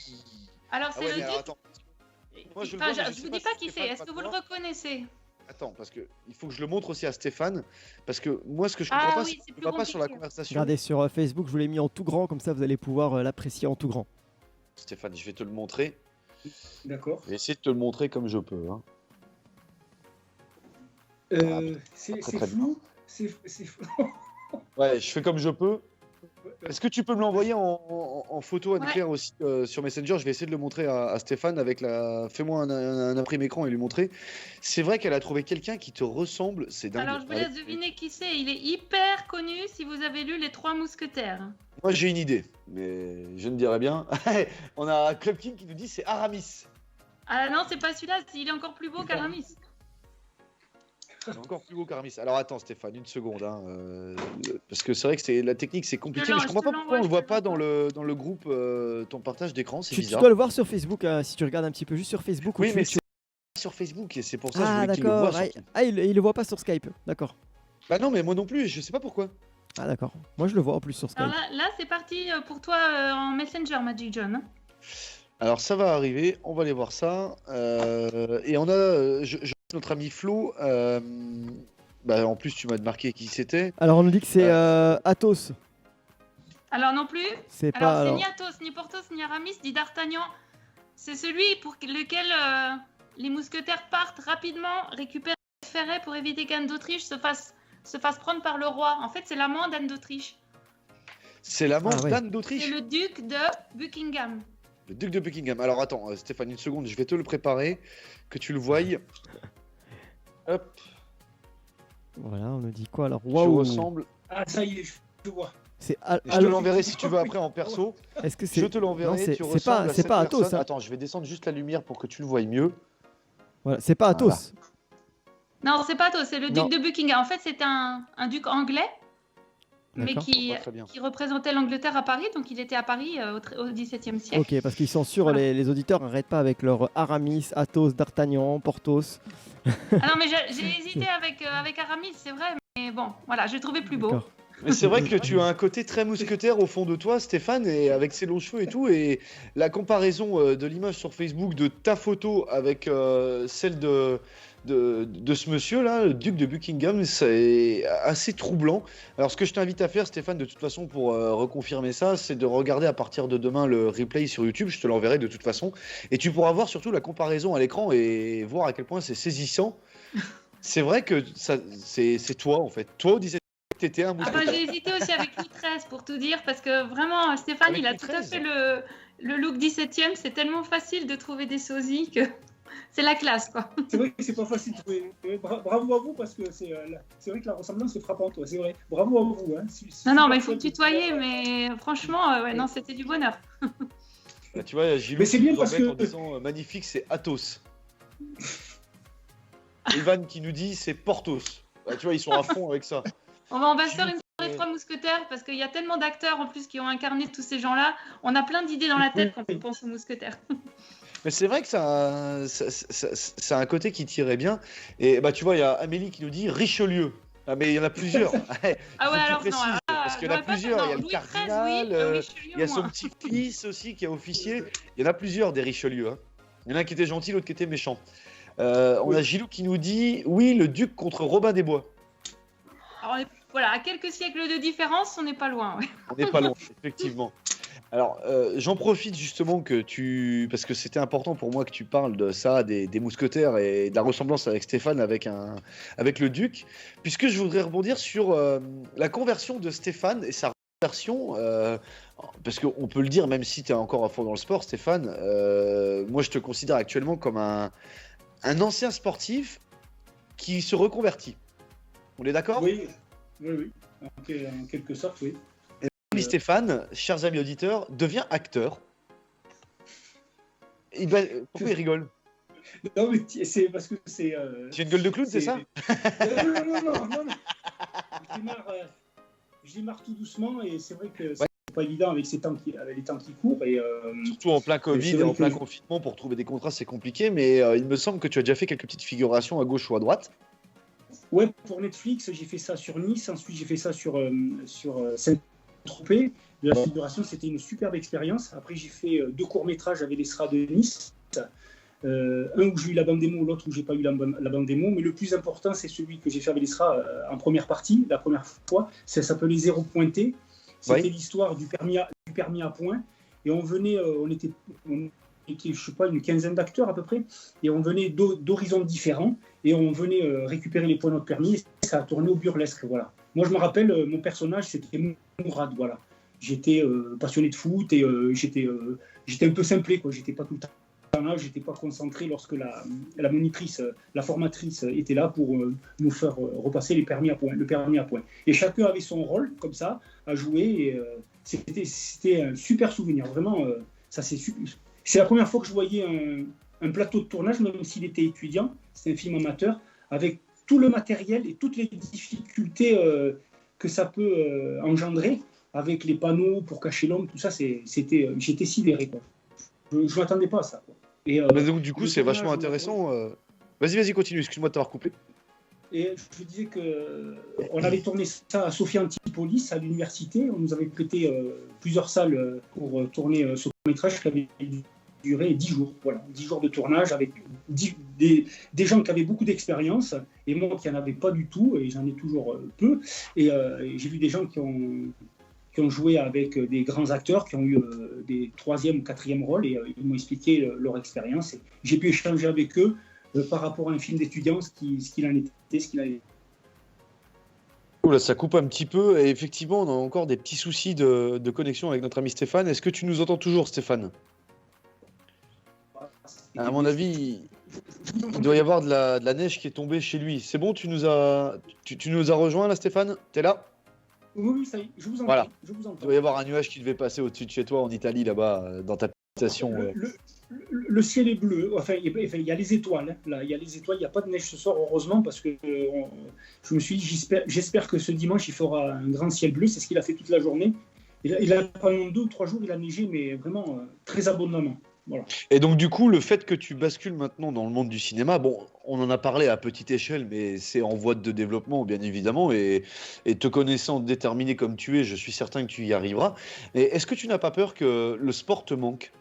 Alors c'est le duc. Moi, je vous dis pas qui c'est. Est-ce que vous le reconnaissez? Attends, parce que il faut que je le montre aussi à Stéphane, parce que moi, ce que je comprends pas, c'est qu'on ne va pas sur la conversation. Regardez sur Facebook, je vous l'ai mis en tout grand, comme ça, vous allez pouvoir l'apprécier en tout grand. Stéphane, je vais te le montrer. D'accord. Je vais essayer de te le montrer comme je peux. Hein. C'est flou. C'est flou. Ouais, je fais comme je peux. Est-ce que tu peux me l'envoyer en photo, Anne-Claire, aussi sur Messenger? Je vais essayer de le montrer à Stéphane avec la. Fais-moi un imprimé écran et lui montrer. C'est vrai qu'elle a trouvé quelqu'un qui te ressemble. C'est dingue. Alors, je vous laisse deviner qui c'est. Il est hyper connu si vous avez lu Les Trois Mousquetaires. Moi, j'ai une idée, mais je ne dirais bien. On a Club King qui nous dit c'est Aramis. Ah non, c'est pas celui-là. Il est encore plus beau qu'Aramis. C'est encore plus beau qu'Aramis. Alors attends Stéphane, une seconde, hein, parce que c'est vrai que la technique c'est compliqué, mais je comprends pas pourquoi on le voit pas dans le groupe ton partage d'écran, c'est bizarre. Tu dois le voir sur Facebook, si tu regardes un petit peu juste sur Facebook. Oui, mais c'est sur Facebook et c'est pour ça que je voulais qu'il le voit. Il le voit pas sur Skype, d'accord. Bah non, mais moi non plus, je sais pas pourquoi. Ah d'accord, moi je le vois en plus sur Skype. Alors là c'est parti pour toi en Messenger, Magic John. Alors ça va arriver, on va aller voir ça. Et on a notre ami Flo. En plus, tu m'as marqué qui c'était. Alors on nous dit que c'est Athos. Alors non plus. C'est ni Athos, ni Porthos, ni Aramis, dit D'Artagnan. C'est celui pour lequel les mousquetaires partent rapidement récupérer le ferret pour éviter qu'Anne d'Autriche se fasse prendre par le roi. En fait, c'est l'amant d'Anne d'Autriche. C'est l'amant d'Anne d'Autriche. C'est le duc de Buckingham. Le duc de Buckingham. Alors attends, Stéphane, une seconde, je vais te le préparer, que tu le voyes. Hop. Voilà, on nous dit quoi alors? Wow. Ah, ça y est, je vois. Je te l'enverrai si tu veux après en perso. Est-ce que c'est... Je te l'enverrai. C'est pas Athos. Hein. Attends, je vais descendre juste la lumière pour que tu le voies mieux. Voilà, c'est pas Athos. Voilà. Non, c'est pas Athos, c'est le duc de Buckingham. En fait, c'est un duc anglais, mais qui représentait l'Angleterre à Paris. Donc, il était à Paris au XVIIe siècle. Ok, parce qu'ils sont sûrs, les auditeurs n'arrêtent pas avec leur Aramis, Athos, D'Artagnan, Porthos. Ah non, mais j'ai hésité avec Aramis, c'est vrai. Mais bon, voilà, je l'ai trouvé plus beau. Mais c'est vrai que tu as un côté très mousquetaire au fond de toi, Stéphane, et avec ses longs cheveux et tout. Et la comparaison de l'image sur Facebook de ta photo avec celle de ce monsieur-là, le duc de Buckingham, c'est assez troublant. Alors, ce que je t'invite à faire, Stéphane, de toute façon, pour reconfirmer ça, c'est de regarder à partir de demain le replay sur YouTube. Je te l'enverrai de toute façon. Et tu pourras voir surtout la comparaison à l'écran et voir à quel point c'est saisissant. C'est vrai que c'est toi, en fait. Toi, au 17 t'étais un mousquetaire. J'ai hésité aussi avec Louis XIII pour tout dire, parce que vraiment, Stéphane, avec il a tout à fait le look 17e. C'est tellement facile de trouver des sosies que c'est la classe, quoi. C'est vrai que c'est pas facile de trouver. Bravo à vous, parce que c'est vrai que la ressemblance est frappante, ouais, c'est vrai. Bravo à vous. Hein. Non, mais il faut tutoyer, mais franchement, non, c'était du bonheur. Bah, tu vois, Gilou, mais c'est bien parce que... en disant magnifique, c'est Athos. Ivan qui nous dit c'est Porthos. Bah, tu vois, ils sont à fond avec ça. On va faire une soirée 3 mousquetaires parce qu'il y a tellement d'acteurs en plus qui ont incarné tous ces gens-là. On a plein d'idées dans la tête quand on pense aux mousquetaires. Mais c'est vrai que ça a un côté qui tirait bien. Et bah tu vois, il y a Amélie qui nous dit Richelieu. Ah mais il y en a plusieurs. Ah ouais, alors non. Parce qu'il y en a plusieurs. Il y a le cardinal, il y a son petit-fils aussi qui a officié. Il y en a plusieurs des Richelieu. Hein. Il y en a un qui était gentil, l'autre qui était méchant. On a Gilou qui nous dit oui, le duc contre Robin des Bois. Alors, voilà, à quelques siècles de différence, on n'est pas loin. Ouais. On n'est pas loin, effectivement. Alors, j'en profite justement parce que c'était important pour moi que tu parles de ça, des mousquetaires et de la ressemblance avec Stéphane, avec le duc, puisque je voudrais rebondir sur la conversion de Stéphane et sa conversion, parce qu'on peut le dire, même si tu es encore à fond dans le sport, Stéphane, moi je te considère actuellement comme un ancien sportif qui se reconvertit. On est d'accord ? Oui. En quelque sorte, oui. Et Stéphane, chers amis auditeurs, devient acteur. Pourquoi il rigole ? Non, mais c'est parce que c'est... Tu as une gueule de clown, c'est ça ? Non. Je démarre tout doucement et c'est vrai que c'est pas évident avec les temps qui courent. Et, surtout en plein Covid et en plein confinement, pour trouver des contrats, c'est compliqué. Mais il me semble que tu as déjà fait quelques petites figurations à gauche ou à droite. Ouais, pour Netflix, j'ai fait ça sur Nice. Ensuite, j'ai fait ça sur Saint-Tropez. De la figuration, c'était une superbe expérience. Après, j'ai fait 2 courts-métrages avec l'ESRA de Nice. Un où j'ai eu la bande démo, l'autre où j'ai pas eu la bande démo. Mais le plus important, c'est celui que j'ai fait avec l'ESRA en première partie, la première fois. Ça s'appelait Zéro pointé. C'était l'histoire du permis à points. Et on était, je sais pas, une quinzaine d'acteurs à peu près. Et on venait d'horizons différents. Et on venait récupérer les points de notre permis. Et ça a tourné au burlesque, voilà. Moi, je me rappelle, mon personnage, c'était Mourad, voilà. J'étais passionné de foot et j'étais un peu simplé, quoi. J'étais pas tout le temps là, j'étais pas concentré lorsque la monitrice, la formatrice était là pour nous faire repasser le permis à points. Et chacun avait son rôle, comme ça, à jouer. Et c'était un super souvenir. Vraiment, c'est la première fois que je voyais un plateau de tournage, même s'il était étudiant. C'est un film amateur, avec tout le matériel et toutes les difficultés que ça peut engendrer, avec les panneaux pour cacher l'homme, tout ça, j'étais sidéré, quoi. Je ne m'attendais pas à ça, quoi. Et, mais donc du coup, c'est vachement intéressant. Vas-y, continue, excuse-moi de t'avoir coupé. Et je disais qu'on avait tourné ça à Sophia Antipolis, à l'université. On nous avait prêté plusieurs salles pour tourner ce court-métrage qui avait duré 10 jours. Voilà, 10 jours de tournage avec des gens qui avaient beaucoup d'expérience et moi qui n'en avais pas du tout, et j'en ai toujours peu. Et j'ai vu des gens qui ont joué avec des grands acteurs, qui ont eu des 3e ou 4e rôles, et ils m'ont expliqué leur expérience. Et j'ai pu échanger avec eux par rapport à un film d'étudiant, ce qu'il en était, ce qu'il avait. Là, ça coupe un petit peu, et effectivement, on a encore des petits soucis de connexion avec notre ami Stéphane. Est-ce que tu nous entends toujours, Stéphane ? À mon avis, il doit y avoir de la neige qui est tombée chez lui. C'est bon, tu nous as rejoint là, Stéphane ? T'es là ? Oui, ça y est, je vous entends. Voilà. Il doit y avoir un nuage qui devait passer au-dessus de chez toi en Italie, là-bas, dans ta station. Le ciel est bleu, enfin, il y a les étoiles. Hein. Là, il y a les étoiles, il n'y a pas de neige ce soir, heureusement, parce que je me suis dit, j'espère que ce dimanche, il fera un grand ciel bleu. C'est ce qu'il a fait toute la journée. Pendant 2 ou 3 jours, il a neigé, mais vraiment très abondamment. Voilà. Et donc, du coup, le fait que tu bascules maintenant dans le monde du cinéma, bon, on en a parlé à petite échelle, mais c'est en voie de développement, bien évidemment. Et te connaissant déterminé comme tu es, je suis certain que tu y arriveras. Et est-ce que tu n'as pas peur que le sport te manque ?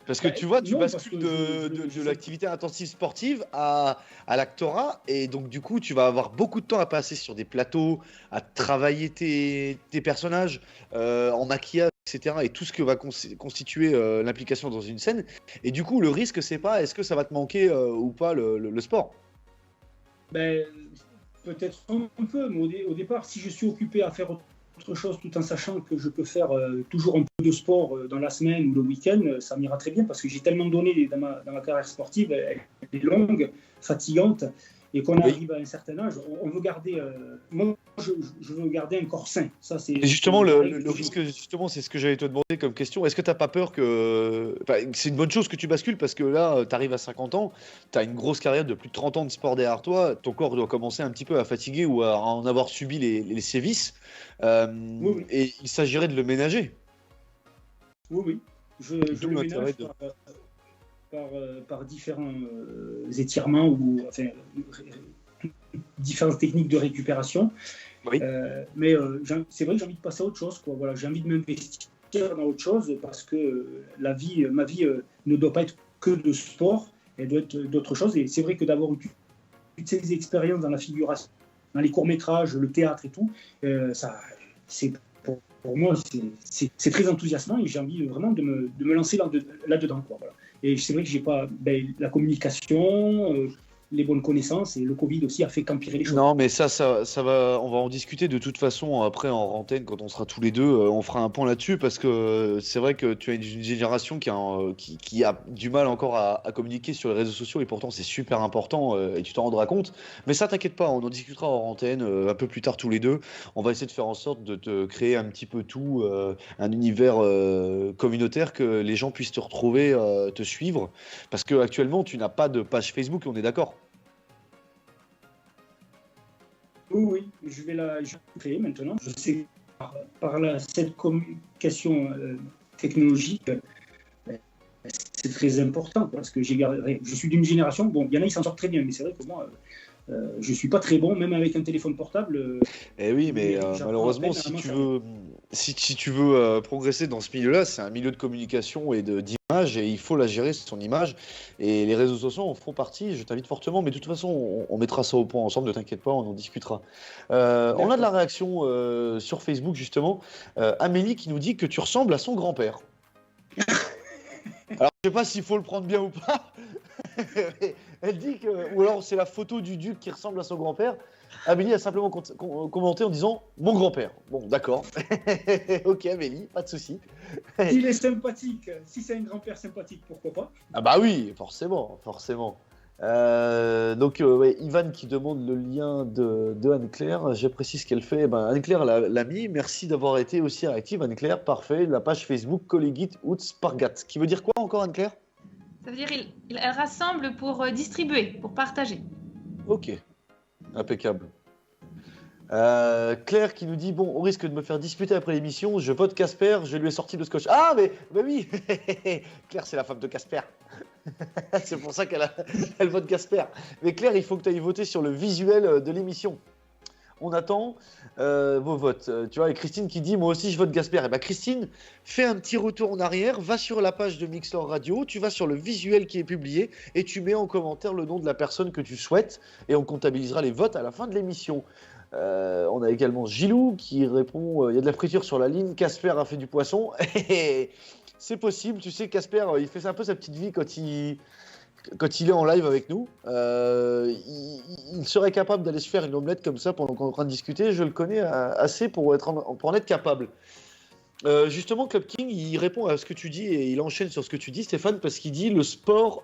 Parce que tu vois, tu bascules de l'activité intensive sportive à l'actorat, et donc du coup, tu vas avoir beaucoup de temps à passer sur des plateaux, à travailler tes personnages, en maquillage, etc. Et tout ce que va constituer l'implication dans une scène. Et du coup, le risque, c'est pas est-ce que ça va te manquer ou pas le sport ? Peut-être un peu, mais au départ, si je suis occupé à faire autre chose tout en sachant que je peux faire toujours un peu de sport dans la semaine ou le week-end, ça m'ira très bien parce que j'ai tellement donné dans ma carrière sportive, elle est longue, fatigante, et qu'on arrive à un certain âge, on veut garder, moi je veux garder un corps sain. Ça, c'est justement le risque, justement, c'est ce que j'allais te demander comme question. Est-ce que tu n'as pas peur que... c'est une bonne chose que tu bascules parce que là, tu arrives à 50 ans, tu as une grosse carrière de plus de 30 ans de sport derrière toi, ton corps doit commencer un petit peu à fatiguer ou à en avoir subi les sévices. Oui. Et il s'agirait de le ménager. Oui. Je le ménage par différents étirements ou différentes techniques de récupération. Oui. Mais c'est vrai que j'ai envie de passer à autre chose. Voilà, j'ai envie de m'investir dans autre chose parce que ma vie ne doit pas être que de sport, elle doit être d'autres choses. Et c'est vrai que d'avoir eu toutes ces expériences dans la figuration, dans les courts-métrages, le théâtre et tout, pour moi, c'est très enthousiasmant et j'ai envie vraiment de me lancer là-dedans. Voilà. Et c'est vrai que j'ai pas la communication, les bonnes connaissances, et le Covid aussi a fait qu'empirer les choses. Non, mais ça va, on va en discuter de toute façon après en antenne quand on sera tous les deux. On fera un point là-dessus parce que c'est vrai que tu as une génération qui a du mal encore à communiquer sur les réseaux sociaux et pourtant c'est super important et tu t'en rendras compte. Mais ça, t'inquiète pas, on en discutera en antenne un peu plus tard tous les deux. On va essayer de faire en sorte de te créer un petit peu tout, un univers communautaire que les gens puissent te retrouver, te suivre. Parce que actuellement, tu n'as pas de page Facebook, on est d'accord ? Oui, je vais la créer maintenant. Je sais par cette communication technologique, c'est très important parce que je suis d'une génération. Bon, il y en a, ils s'en sortent très bien, mais c'est vrai que moi, je suis pas très bon, même avec un téléphone portable. Oui, mais malheureusement, si tu veux progresser dans ce milieu-là, c'est un milieu de communication et d'image, et il faut la gérer, son image. Et les réseaux sociaux en font partie, je t'invite fortement, mais de toute façon, on mettra ça au point ensemble, ne t'inquiète pas, on en discutera. On a de la réaction sur Facebook, justement. Amélie qui nous dit que tu ressembles à son grand-père. Alors, je sais pas s'il faut le prendre bien ou pas. Elle dit que... Ou alors, c'est la photo du duc qui ressemble à son grand-père. Amélie a simplement commenté en disant « mon grand-père ». Bon, d'accord. Ok, Amélie, pas de souci. Il est sympathique. Si c'est un grand-père sympathique, pourquoi pas ? Ah bah oui, forcément. Donc, Ivan qui demande le lien de Anne-Claire. J'apprécie ce qu'elle fait. Anne-Claire l'a mis. Merci d'avoir été aussi réactive, Anne-Claire. Parfait. La page Facebook Collegit ut Spargat. Qui veut dire quoi encore, Anne-Claire ? Ça veut dire elle rassemble pour distribuer, pour partager. Ok. Impeccable. Claire qui nous dit bon, au risque de me faire disputer après l'émission, je vote Casper, je lui ai sorti le scotch. Ah, mais oui. Claire, c'est la femme de Casper. C'est pour ça qu'elle vote Casper. Mais Claire, il faut que tu ailles voter sur le visuel de l'émission. On attend vos votes. Tu vois, et Christine qui dit moi aussi je vote Gasper. Et Christine, fais un petit retour en arrière, va sur la page de Mixlr Radio, tu vas sur le visuel qui est publié et tu mets en commentaire le nom de la personne que tu souhaites et on comptabilisera les votes à la fin de l'émission. On a également Gilou qui répond il y a de la friture sur la ligne, Casper a fait du poisson. C'est possible, tu sais, Casper, il fait un peu sa petite vie quand il est en live avec nous. Il serait capable d'aller se faire une omelette comme ça pendant qu'on est en train de discuter. Je le connais assez pour en être capable. Justement, Club King, il répond à ce que tu dis et il enchaîne sur ce que tu dis, Stéphane, parce qu'il dit le sport.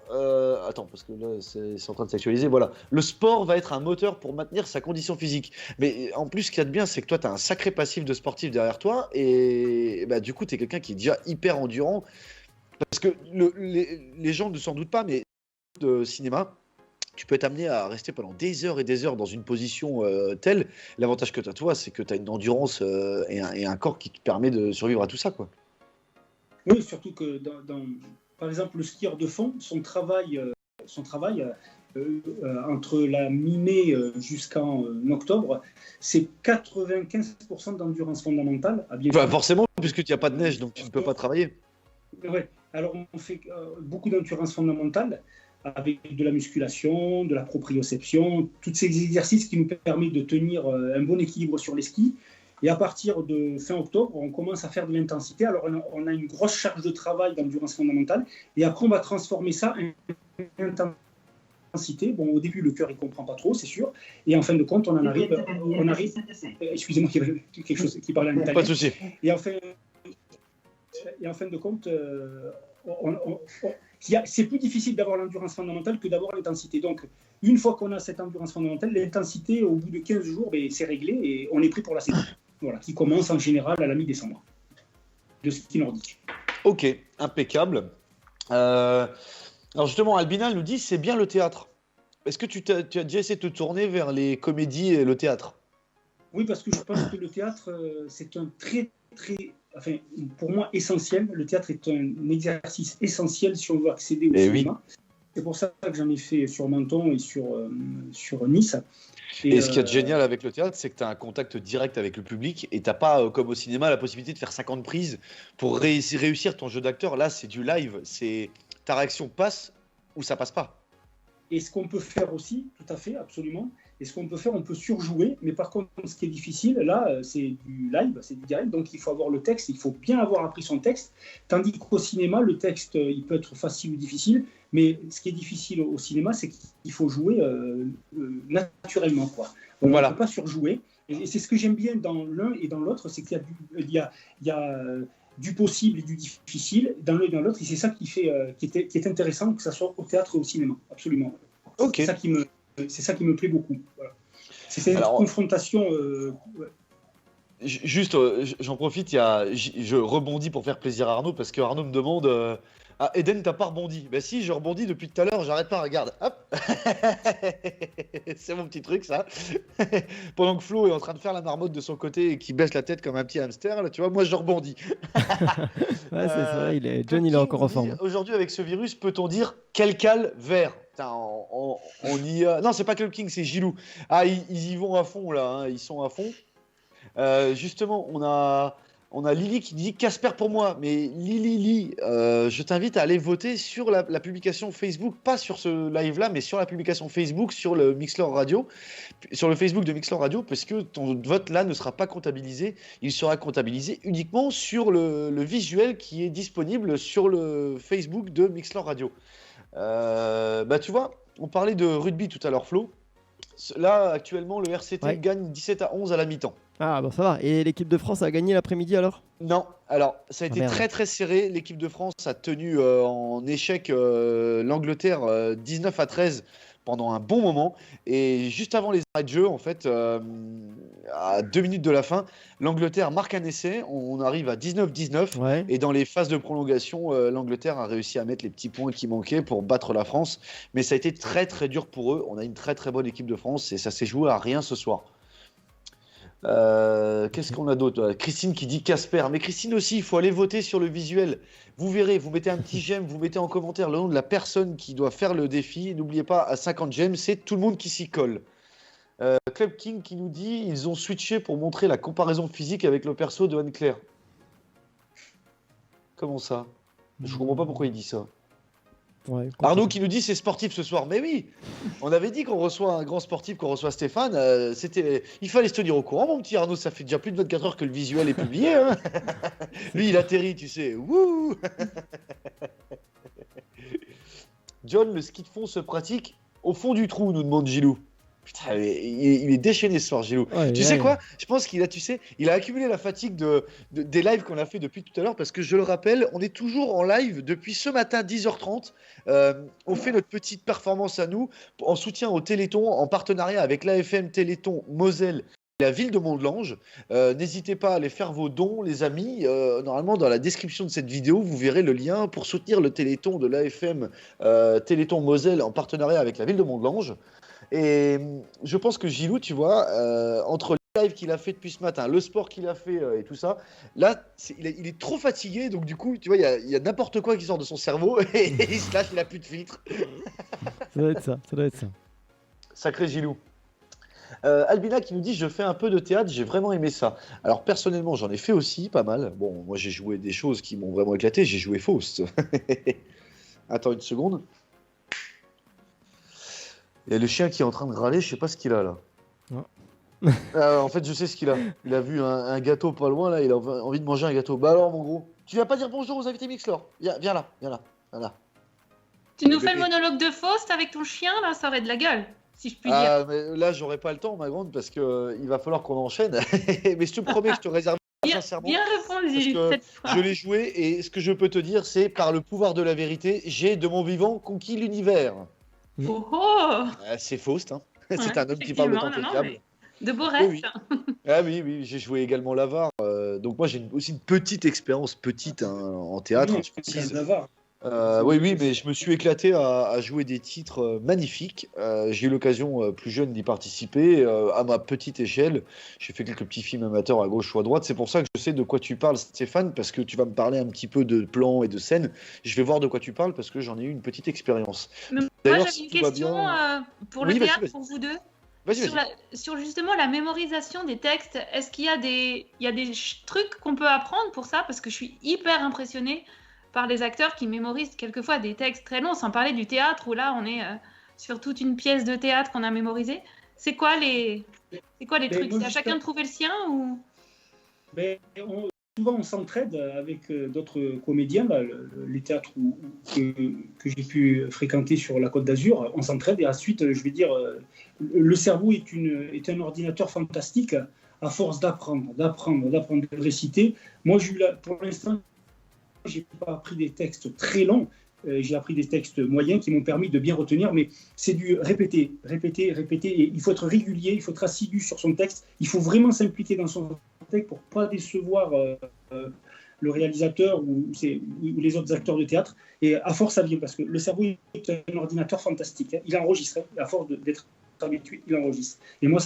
Attends, parce que là, c'est en train de s'actualiser. Voilà. Le sport va être un moteur pour maintenir sa condition physique. Mais en plus, ce qu'il y a de bien, c'est que toi, tu as un sacré passif de sportif derrière toi. Et bah, du coup, tu es quelqu'un qui est déjà hyper endurant. Parce que les gens ne s'en doutent pas, mais de cinéma. Tu peux être amené à rester pendant des heures et des heures dans une position telle. L'avantage que tu as, toi, c'est que tu as une endurance et un corps qui te permet de survivre à tout ça, quoi. Oui, surtout que, par exemple, le skieur de fond, son travail entre la mi-mai jusqu'en octobre, c'est 95% d'endurance fondamentale. Forcément, puisque tu n'as pas de neige, donc tu ne peux pas travailler. Oui, alors on fait beaucoup d'endurance fondamentale, avec de la musculation, de la proprioception, tous ces exercices qui nous permettent de tenir un bon équilibre sur les skis. Et à partir de fin octobre, on commence à faire de l'intensité. Alors, on a une grosse charge de travail d'endurance fondamentale. Et après, on va transformer ça en intensité. Bon, au début, le cœur, il ne comprend pas trop, c'est sûr. Et en fin de compte, on arrive. Excusez-moi, il y avait quelque chose qui parlait en italien. Pas de souci. Et en fin de compte, c'est plus difficile d'avoir l'endurance fondamentale que d'avoir l'intensité. Donc, une fois qu'on a cette endurance fondamentale, l'intensité, au bout de 15 jours, c'est réglé et on est prêt pour la saison. Voilà, qui commence en général à la mi-décembre, de ski nordique. Ok, impeccable. Alors justement, Albina nous dit, c'est bien le théâtre. Est-ce que tu as déjà essayé de te tourner vers les comédies et le théâtre ? Oui, parce que je pense que le théâtre, c'est un enfin, pour moi, essentiel. Le théâtre est un exercice essentiel si on veut accéder au cinéma. Oui. C'est pour ça que j'en ai fait sur Menton et sur Nice. Et ce qui est génial avec le théâtre, c'est que tu as un contact direct avec le public et tu n'as pas, comme au cinéma, la possibilité de faire 50 prises pour réussir ton jeu d'acteur. Là, c'est du live. C'est ta réaction passe ou ça passe pas. Et ce qu'on peut faire aussi, tout à fait, absolument. Et ce qu'on peut faire, on peut surjouer. Mais par contre, ce qui est difficile, là, c'est du live, c'est du direct. Donc, il faut avoir le texte, il faut bien avoir appris son texte. Tandis qu'au cinéma, le texte, il peut être facile ou difficile. Mais ce qui est difficile au cinéma, c'est qu'il faut jouer naturellement, quoi. On ne peut pas surjouer. Et c'est ce que j'aime bien dans l'un et dans l'autre, c'est qu'il y a du possible et du difficile dans l'un et dans l'autre. Et c'est ça qui est intéressant, que ce soit au théâtre et au cinéma. Absolument. Okay. C'est ça qui me plaît beaucoup. Voilà. C'est cette confrontation. Juste, j'en profite, je rebondis pour faire plaisir à Arnaud, parce que Arnaud me demande ah, Eden, t'as pas rebondi? Bah si, je rebondis depuis tout à l'heure, j'arrête pas, regarde, hop. C'est mon petit truc, ça. Pendant que Flo est en train de faire la marmotte de son côté et qui baisse la tête comme un petit hamster, là, tu vois, moi je rebondis. Ouais, c'est ça, John, il est encore en forme. Aujourd'hui, avec ce virus, peut-on dire quel cal vert? Putain, on y a... Non, c'est pas Club King, c'est Gilou. Ah, ils y vont à fond, là, hein, ils sont à fond. Justement, on a Lily qui dit Casper pour moi, mais Lily, je t'invite à aller voter sur la publication Facebook, pas sur ce live-là, mais sur la publication Facebook, sur le Mixlr Radio, sur le Facebook de Mixlr Radio, parce que ton vote là ne sera pas comptabilisé, il sera comptabilisé uniquement sur le visuel qui est disponible sur le Facebook de Mixlr Radio. Bah tu vois, on parlait de rugby tout à l'heure, Flo. Là, actuellement, le RCT gagne 17-11 à la mi-temps. Ah, bon, ça va. Et l'équipe de France a gagné l'après-midi alors? Non. Alors, ça a été très très serré. L'équipe de France a tenu en échec l'Angleterre 19-13 pendant un bon moment. Et juste avant les arrêts de jeu, en fait, à 2 minutes de la fin, l'Angleterre marque un essai. On arrive à 19-19. Ouais. Et dans les phases de prolongation, l'Angleterre a réussi à mettre les petits points qui manquaient pour battre la France. Mais ça a été très très dur pour eux. On a une très très bonne équipe de France et ça s'est joué à rien ce soir. Qu'est-ce qu'on a d'autre? Christine qui dit Casper. Mais Christine aussi, il faut aller voter sur le visuel. Vous verrez, vous mettez un petit j'aime, vous mettez en commentaire le nom de la personne qui doit faire le défi. N'oubliez pas, à 50 j'aime, c'est tout le monde qui s'y colle. Club King qui nous dit ils ont switché pour montrer la comparaison physique avec le perso de Anne-Claire. Comment ça? Je comprends pas pourquoi il dit ça. Ouais, Arnaud qui nous dit c'est sportif ce soir. Mais oui, on avait dit qu'on reçoit un grand sportif, qu'on reçoit Stéphane. Il fallait se tenir au courant, mon petit Arnaud. Ça fait déjà plus de 24 heures que le visuel est publié. Hein. Lui, il atterrit, tu sais. Wouh. John, le ski de fond se pratique au fond du trou, nous demande Gilou. Putain, il est déchaîné ce soir, Gilou. Tu sais quoi? Je pense qu'il a accumulé la fatigue des lives qu'on a fait depuis tout à l'heure parce que je le rappelle, on est toujours en live depuis ce matin 10h30. On fait notre petite performance à nous en soutien au Téléthon en partenariat avec l'AFM Téléthon Moselle. La ville de Mont-de-Lange. N'hésitez pas à aller faire vos dons, les amis. Normalement, dans la description de cette vidéo, vous verrez le lien pour soutenir le Téléthon de l'AFM Téléthon Moselle en partenariat avec la ville de Mont-de-Lange. Et je pense que Gilou, tu vois, entre les lives qu'il a fait depuis ce matin, le sport qu'il a fait et tout ça, là, il est trop fatigué. Donc, du coup, tu vois, il y a n'importe quoi qui sort de son cerveau et il se lâche, il a plus de filtre. Ça doit être ça. Sacré Gilou. Albina qui nous dit je fais un peu de théâtre, j'ai vraiment aimé ça. Alors personnellement j'en ai fait aussi pas mal. Bon moi j'ai joué des choses qui m'ont vraiment éclaté, j'ai joué Faust. Attends une seconde. Il y a le chien qui est en train de râler, je sais pas ce qu'il a là. En fait je sais ce qu'il a. Il a vu un gâteau pas loin là, il a envie de manger un gâteau. Bah alors mon gros, tu viens pas dire bonjour aux invités Mixlor? Viens là. Voilà. Tu nous fais le monologue de Faust avec ton chien là, ça aurait de la gueule. Si je puis dire. Mais là, j'aurais pas le temps, ma grande, parce que il va falloir qu'on enchaîne. Mais je te promets que je te réserve sincèrement. Bien répondu cette fois. Je l'ai joué et ce que je peux te dire, c'est par le pouvoir de la vérité, j'ai de mon vivant conquis l'univers. Oh. C'est Faust, hein. C'est un homme qui parle autant que le diable. De beaux rêves. Oui, j'ai joué également l'Avare. Donc moi, j'ai aussi une petite expérience en théâtre. Oui, mais je me suis éclaté à jouer des titres magnifiques. J'ai eu l'occasion plus jeune d'y participer à ma petite échelle. J'ai fait quelques petits films amateurs à gauche ou à droite. C'est pour ça que je sais de quoi tu parles, Stéphane, parce que tu vas me parler un petit peu de plans et de scènes. Je vais voir de quoi tu parles parce que j'en ai eu une petite expérience. Moi, j'avais une question pour le théâtre, pour vous deux. Sur justement la mémorisation des textes, est-ce qu'il y a des trucs qu'on peut apprendre pour ça? Parce que je suis hyper impressionnée par les acteurs qui mémorisent quelquefois des textes très longs, sans parler du théâtre où là on est sur toute une pièce de théâtre qu'on a mémorisée. C'est quoi les trucs? C'est à chacun de trouver le sien ou... Souvent on s'entraide avec d'autres comédiens, les théâtres que j'ai pu fréquenter sur la Côte d'Azur, on s'entraide et ensuite je vais dire le cerveau est un ordinateur fantastique à force d'apprendre, de réciter. Moi pour l'instant j'ai pas appris des textes très longs, j'ai appris des textes moyens qui m'ont permis de bien retenir, mais c'est du répéter, et il faut être régulier, il faut être assidu sur son texte, il faut vraiment s'impliquer dans son texte pour pas décevoir le réalisateur ou les autres acteurs de théâtre, et à force ça vient, parce que le cerveau est un ordinateur fantastique, il enregistre, à force d'être habitué, il enregistre. Et moi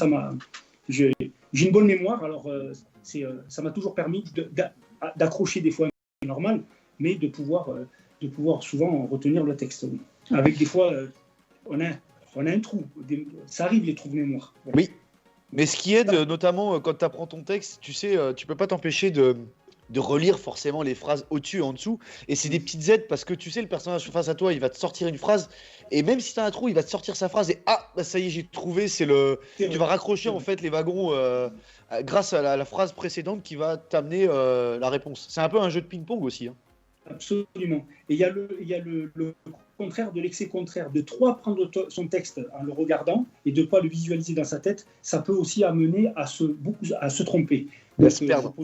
j'ai une bonne mémoire, alors ça m'a toujours permis d'accrocher des fois normal, mais de pouvoir souvent retenir le texte. Avec des fois, on a un trou. Ça arrive, les trous de mémoire. Voilà. Oui, mais ce qui aide, notamment quand tu apprends ton texte, tu sais, tu peux pas t'empêcher de relire forcément les phrases au-dessus et en dessous. Et c'est des petites aides parce que tu sais, le personnage face à toi, il va te sortir une phrase. Et même si tu as un trou, il va te sortir sa phrase. Et ça y est, j'ai trouvé. Tu vas raccrocher en fait les wagons grâce à la phrase précédente qui va t'amener la réponse. C'est un peu un jeu de ping-pong aussi. Hein. Absolument. Et il y a le contraire de l'excès contraire. De trop apprendre son texte en le regardant et de ne pas le visualiser dans sa tête, ça peut aussi amener à se tromper. À se perdre.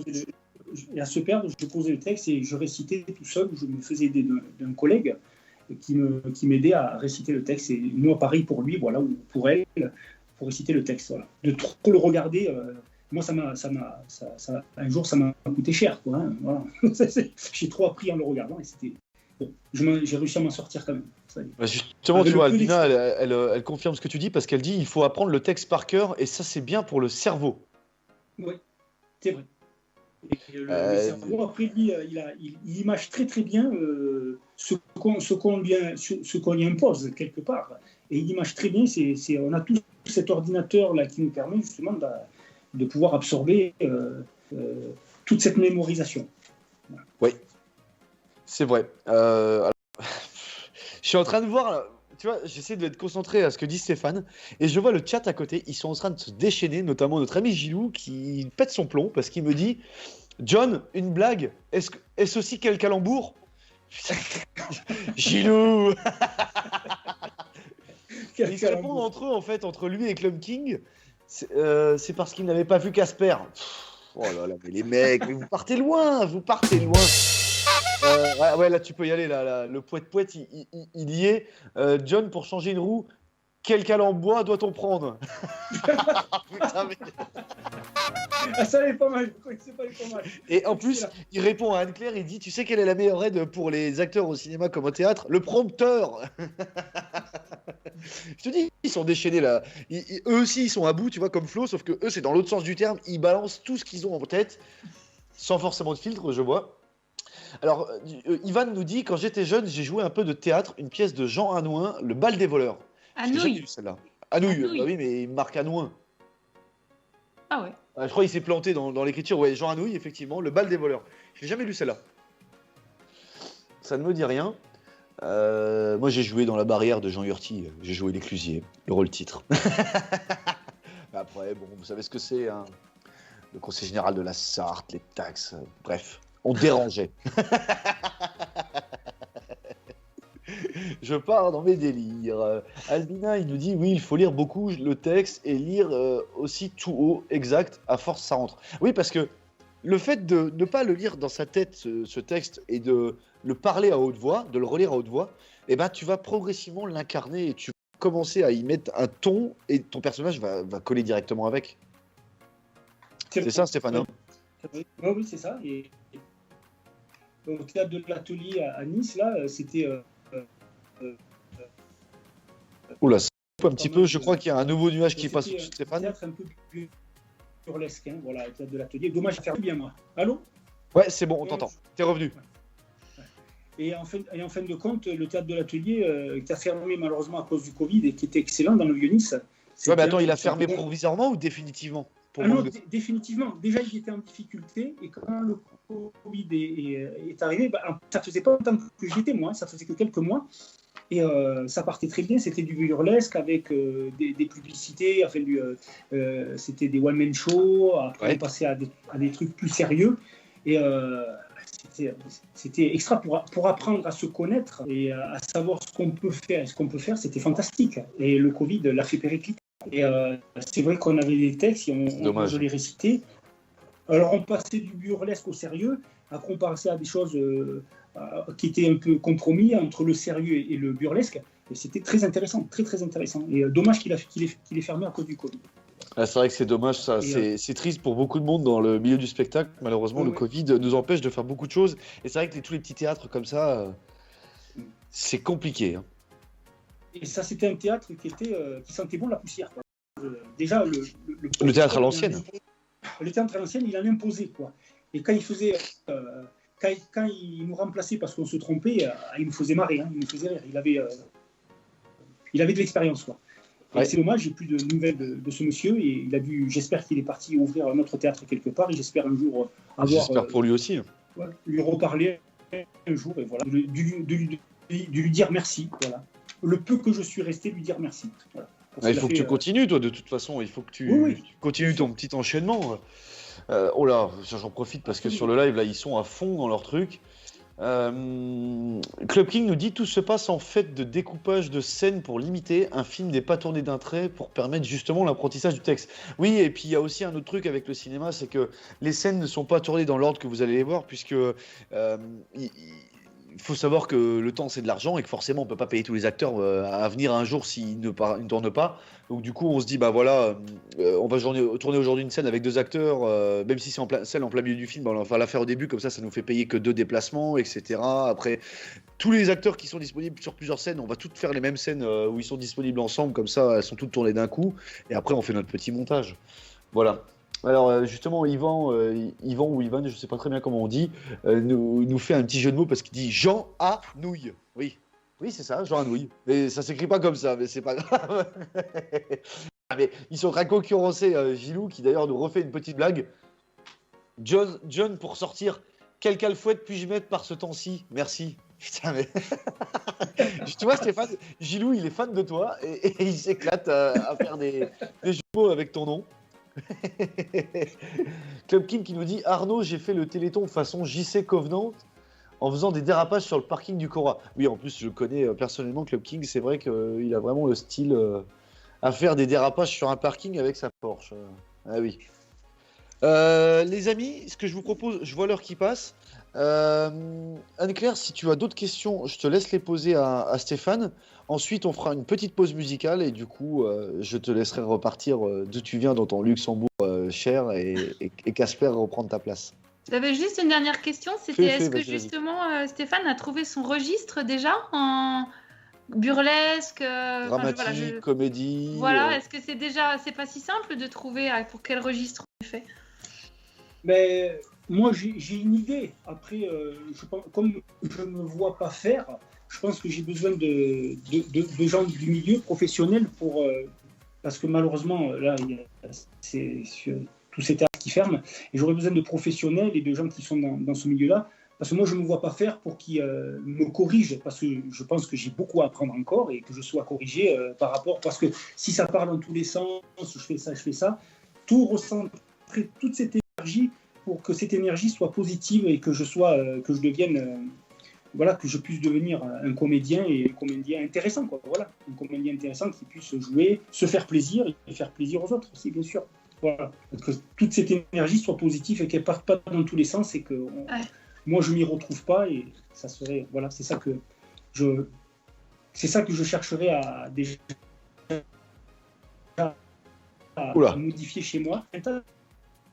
Je posais le texte et je récitais tout seul. Je me faisais aider d'un collègue qui m'aidait à réciter le texte. Et moi, pareil pour lui, voilà, ou pour elle, pour réciter le texte. Voilà. De trop le regarder, moi, un jour, ça m'a coûté cher. Quoi, hein, voilà. J'ai trop appris en le regardant et c'était... Bon, j'ai réussi à m'en sortir quand même. Justement, tu vois, Albina, elle confirme ce que tu dis parce qu'elle dit il faut apprendre le texte par cœur et ça, c'est bien pour le cerveau. Oui, c'est vrai. Et le cerveau, après lui, il image très très bien ce qu'on lui impose quelque part. Et il image très bien, on a tout cet ordinateur-là qui nous permet justement de pouvoir absorber toute cette mémorisation. Voilà. Oui, c'est vrai. Alors, je suis en train de voir... Tu vois, j'essaie d'être concentré à ce que dit Stéphane et je vois le chat à côté, ils sont en train de se déchaîner, notamment notre ami Gilou qui pète son plomb parce qu'il me dit John, une blague, est-ce aussi quel calembour? Gilou. Ils se répondent entre eux, en fait, entre lui et Club King. C'est parce qu'ils n'avaient pas vu Casper. Oh là là, mais les mecs, mais vous partez loin. Ouais, là, tu peux y aller. Là, le poète, il y est. John, pour changer une roue, quel cal en bois doit-on prendre? Putain, mais... Ça est pas mal. C'est pas mal. Et en plus, il répond à Anne-Claire, il dit, tu sais quelle est la meilleure aide pour les acteurs au cinéma comme au théâtre? Le prompteur. Je te dis, ils sont déchaînés là. Eux aussi, ils sont à bout, tu vois, comme Flo, sauf que eux, c'est dans l'autre sens du terme. Ils balancent tout ce qu'ils ont en tête, sans forcément de filtre, je vois. Alors, Ivan nous dit, quand j'étais jeune, j'ai joué un peu de théâtre, une pièce de Jean Anouin, Le bal des voleurs. Anouilh. J'ai jamais vu celle-là. Anouilh, bah oui, mais il marque Anouin. Ah ouais. Je crois qu'il s'est planté dans l'écriture. Ouais, Jean Anouilh, effectivement, Le bal des voleurs. Je n'ai jamais lu celle-là. Ça ne me dit rien. Moi, j'ai joué dans La barrière de Jean Hurty. J'ai joué l'éclusier, le rôle-titre. Après, bon, vous savez ce que c'est, hein. Le conseil général de la Sarthe, les taxes, bref, on dérangeait. Je pars dans mes délires. Albina, il nous dit, oui, il faut lire beaucoup le texte et lire aussi tout haut, exact, à force ça rentre. Oui, parce que le fait de ne pas le lire dans sa tête, ce texte, et de le parler à haute voix, de le relire à haute voix, eh ben, tu vas progressivement l'incarner et tu vas commencer à y mettre un ton et ton personnage va coller directement avec. C'est ça, Stéphane? Oui, c'est ça. Et au théâtre de l'Atelier à Nice, là, c'était... Oula, ça coupe un petit peu. Je crois qu'il y a un nouveau nuage qui passe au-dessus de Stéphane. Théâtre un peu burlesque, hein, voilà, le théâtre de l'Atelier. Dommage, à faire bien, moi. Allô? Ouais, c'est bon, on t'entend. T'es revenu. Et en fin de compte, le théâtre de l'Atelier, qui a fermé malheureusement à cause du Covid et qui était excellent dans le Vieux-Nice. Ouais, mais attends, il a fermé provisoirement ou définitivement? Non, définitivement. Déjà, il était en difficulté et quand le Covid est arrivé, ça faisait pas longtemps que j'y étais, moi, ça faisait que quelques mois. Et ça partait très bien, c'était du burlesque avec des publicités, enfin, c'était des one-man shows, après on passait à des trucs plus sérieux. Et c'était extra pour apprendre à se connaître et à savoir ce qu'on peut faire. Et ce qu'on peut faire, c'était fantastique. Et le Covid l'a fait péricliter. Et c'est vrai qu'on avait des textes, je les récitais. Alors on passait du burlesque au sérieux, après on passait à des choses qui étaient un peu compromis entre le sérieux et le burlesque. Et c'était très intéressant, très très intéressant. Et dommage qu'il ait fermé à cause du Covid. Ah, c'est vrai que c'est dommage, ça. C'est triste pour beaucoup de monde dans le milieu du spectacle. Malheureusement, le Covid nous empêche de faire beaucoup de choses. Et c'est vrai que tous les petits théâtres comme ça, c'est compliqué. Hein. Et ça, c'était un théâtre qui sentait bon la poussière. Quoi. Déjà, le théâtre à l'ancienne. Le théâtre à l'ancienne, il en imposait, quoi. Et quand il faisait, quand il nous remplaçait parce qu'on se trompait, il nous faisait marrer, hein, il nous faisait rire. Il avait de l'expérience, quoi. Ouais. C'est dommage, j'ai plus de nouvelles de ce monsieur et j'espère qu'il est parti ouvrir un autre théâtre quelque part et j'espère un jour avoir. J'espère pour lui aussi. Lui reparler un jour et voilà, de lui dire merci, voilà. Le peu que je suis resté, lui dire merci. Voilà. Il faut que tu continues, toi, de toute façon. Il faut que tu continues ton petit enchaînement. Oh là, j'en profite parce que sur le live, là, ils sont à fond dans leur truc. Club King nous dit tout se passe en fait de découpage de scènes pour limiter. Un film n'est pas tourné d'un trait pour permettre justement l'apprentissage du texte. Oui, et puis il y a aussi un autre truc avec le cinéma, c'est que les scènes ne sont pas tournées dans l'ordre que vous allez les voir, puisque il faut savoir que le temps c'est de l'argent et que forcément on peut pas payer tous les acteurs à venir un jour s'ils ne tournent pas. Donc du coup on se dit bah voilà, on va tourner aujourd'hui une scène avec 2 acteurs, même si c'est celle en plein milieu du film, on va la faire au début, comme ça nous fait payer que 2 déplacements, etc. Après tous les acteurs qui sont disponibles sur plusieurs scènes, on va toutes faire les mêmes scènes où ils sont disponibles ensemble, comme ça elles sont toutes tournées d'un coup et après on fait notre petit montage. Voilà. Alors justement, Yvan ou Ivan, je sais pas très bien comment on dit, nous fait un petit jeu de mots parce qu'il dit Jean Anouilh. Oui, c'est ça, Jean Anouilh. Mais ça s'écrit pas comme ça, mais c'est pas grave. Mais ils sont très concurrencés, Gilou, qui d'ailleurs nous refait une petite blague. John, pour sortir, quel calfouette puis-je mettre par ce temps-ci? Merci. Putain, mais. Tu vois, Stéphane, Gilou, il est fan de toi et il s'éclate à faire des jeux de mots avec ton nom. Club King qui nous dit Arnaud, j'ai fait le Téléthon façon JC Covenant en faisant des dérapages sur le parking du Cora. Oui, en plus, je connais personnellement Club King. C'est vrai qu'il a vraiment le style à faire des dérapages sur un parking avec sa Porsche. Ah oui. Les amis, ce que je vous propose, je vois l'heure qui passe. Anne-Claire, si tu as d'autres questions, je te laisse les poser à Stéphane. Ensuite, on fera une petite pause musicale et du coup, je te laisserai repartir d'où tu viens dans ton Luxembourg cher et Casper reprendre ta place. J'avais juste une dernière question, c'était est-ce que justement Stéphane a trouvé son registre déjà en burlesque, dramatique, comédie. Voilà, est-ce que c'est pas si simple de trouver pour quel registre on fait? Mais moi j'ai une idée. Après, comme je ne me vois pas faire, je pense que j'ai besoin de gens du milieu professionnel parce que malheureusement là c'est tous ces théâtres qui ferment et j'aurais besoin de professionnels et de gens qui sont dans ce milieu-là. Parce que moi, je ne me vois pas faire pour qu'ils me corrigent, parce que je pense que j'ai beaucoup à apprendre encore et que je sois corrigé par rapport. Parce que si ça part dans tous les sens, je fais ça, tout recentrer toute cette énergie pour que cette énergie soit positive et que je devienne, que je puisse devenir un comédien et un comédien intéressant, quoi. Voilà, un comédien intéressant qui puisse jouer, se faire plaisir et faire plaisir aux autres aussi, bien sûr. Voilà, que toute cette énergie soit positive et qu'elle ne parte pas dans tous les sens et que. Moi, je m'y retrouve pas et ça serait, voilà, c'est ça que je chercherais à déjà modifier chez moi.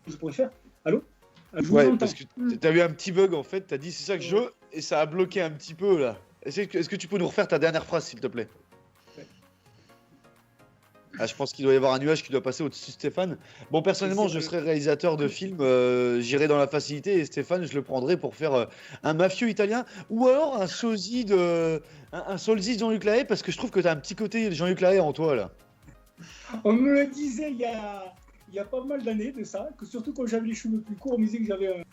Je pourrais faire. Allô? Ouais, parce que tu as eu un petit bug en fait. Tu as dit c'est ça que je veux et ça a bloqué un petit peu là. Est-ce que tu peux nous refaire ta dernière phrase, s'il te plaît? Ah, je pense qu'il doit y avoir un nuage qui doit passer au-dessus de Stéphane. Bon, personnellement, je serais réalisateur de films, j'irais dans la facilité et Stéphane, je le prendrais pour faire un mafieux italien ou alors un sosie un sosie de Jean-Luc Lahaye parce que je trouve que tu as un petit côté Jean-Luc Lahaye en toi là. On me le disait il y a pas mal d'années de ça, que surtout quand j'avais les cheveux plus courts, on me disait que j'avais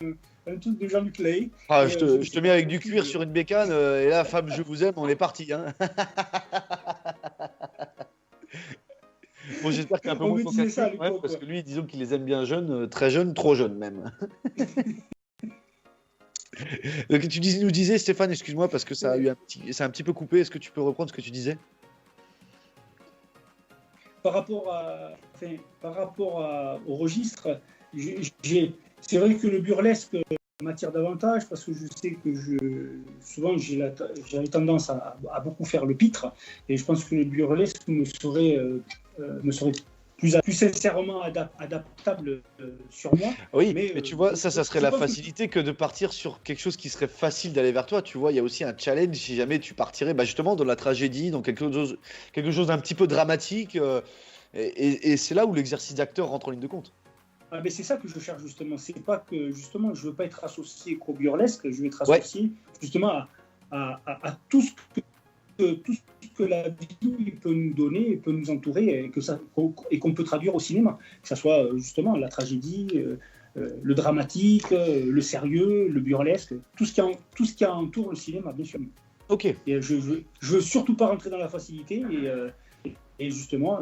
un truc de Jean-Luc Lahaye. Ah, je te mets avec du cuir sur une bécane et là, femme, je vous aime, on est parti. Hein. Bon, j'espère qu'il y a un peu moins de ça, parce que lui, disons qu'il les aime bien jeunes, très jeunes, trop jeunes même. Donc, nous disais, Stéphane, excuse-moi, parce que ça a un petit peu coupé. Est-ce que tu peux reprendre ce que tu disais? Par rapport au registre, c'est vrai que le burlesque m'attire davantage parce que je sais que souvent j'avais tendance à beaucoup faire le pitre et je pense que le burlesque me serait plus sincèrement adaptable sur moi. Oui, mais tu vois, ça serait la facilité que de partir sur quelque chose qui serait facile d'aller vers toi. Tu vois, il y a aussi un challenge si jamais tu partirais justement dans la tragédie, dans quelque chose d'un petit peu dramatique. Et c'est là où l'exercice d'acteur rentre en ligne de compte. Ah, mais c'est ça que je cherche justement. C'est pas que justement je veux pas être associé qu'au burlesque, je veux être associé justement à tout ce que la vie peut nous donner, peut nous entourer et qu'on peut traduire au cinéma. Que ce soit justement la tragédie, le dramatique, le sérieux, le burlesque, tout ce qui entoure le cinéma, bien sûr. Ok. Et je veux surtout pas rentrer dans la facilité et justement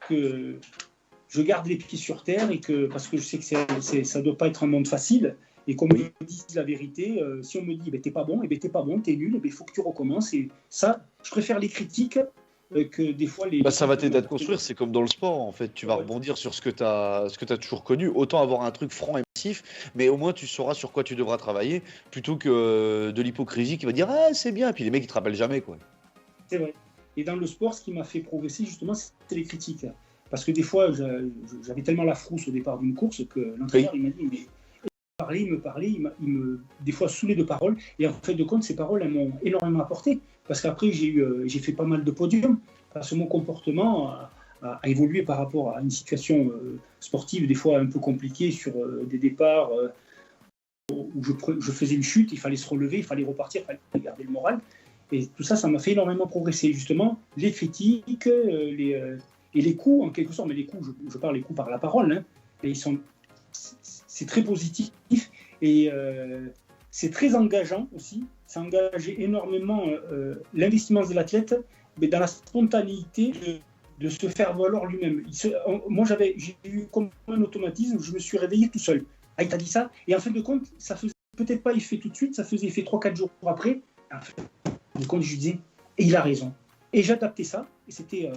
que je garde les pieds sur terre et parce que je sais que ça doit pas être un monde facile. Et qu'on me dise la vérité, si on me dit t'es pas bon, t'es pas bon, t'es nul, il faut que tu recommences. Et ça, je préfère les critiques que des fois les. Ça va t'aider à te construire, c'est comme dans le sport en fait. Tu vas rebondir sur ce que t'as toujours connu. Autant avoir un truc franc et massif, mais au moins tu sauras sur quoi tu devras travailler, plutôt que de l'hypocrisie qui va dire c'est bien, et puis les mecs ils te rappellent jamais quoi. C'est vrai. Et dans le sport, ce qui m'a fait progresser justement, c'était les critiques. Parce que des fois, j'avais tellement la frousse au départ d'une course que l'entraîneur il m'a dit mais il me parlait, il me des fois saoulé de paroles. Et en fait de compte, ces paroles, elles m'ont énormément apporté. Parce qu'après, j'ai fait pas mal de podiums. Parce que mon comportement a évolué par rapport à une situation sportive, des fois un peu compliquée, sur des départs où je faisais une chute, il fallait se relever, il fallait repartir, il fallait garder le moral. Et tout ça, ça m'a fait énormément progresser. Justement, les critiques, et les coups, en quelque sorte, mais les coups, je parle des coups par la parole, hein, et c'est très positif et c'est très engageant aussi. Ça engage énormément l'investissement de l'athlète, mais dans la spontanéité de se faire valoir lui-même. Moi, j'ai eu comme un automatisme, je me suis réveillé tout seul. Ah, il t'a dit ça? Et en fin de compte, ça faisait peut-être pas effet tout de suite, ça faisait effet 3-4 jours après. En fin de compte, je lui disais, et il a raison. Et j'adaptais ça, et c'était,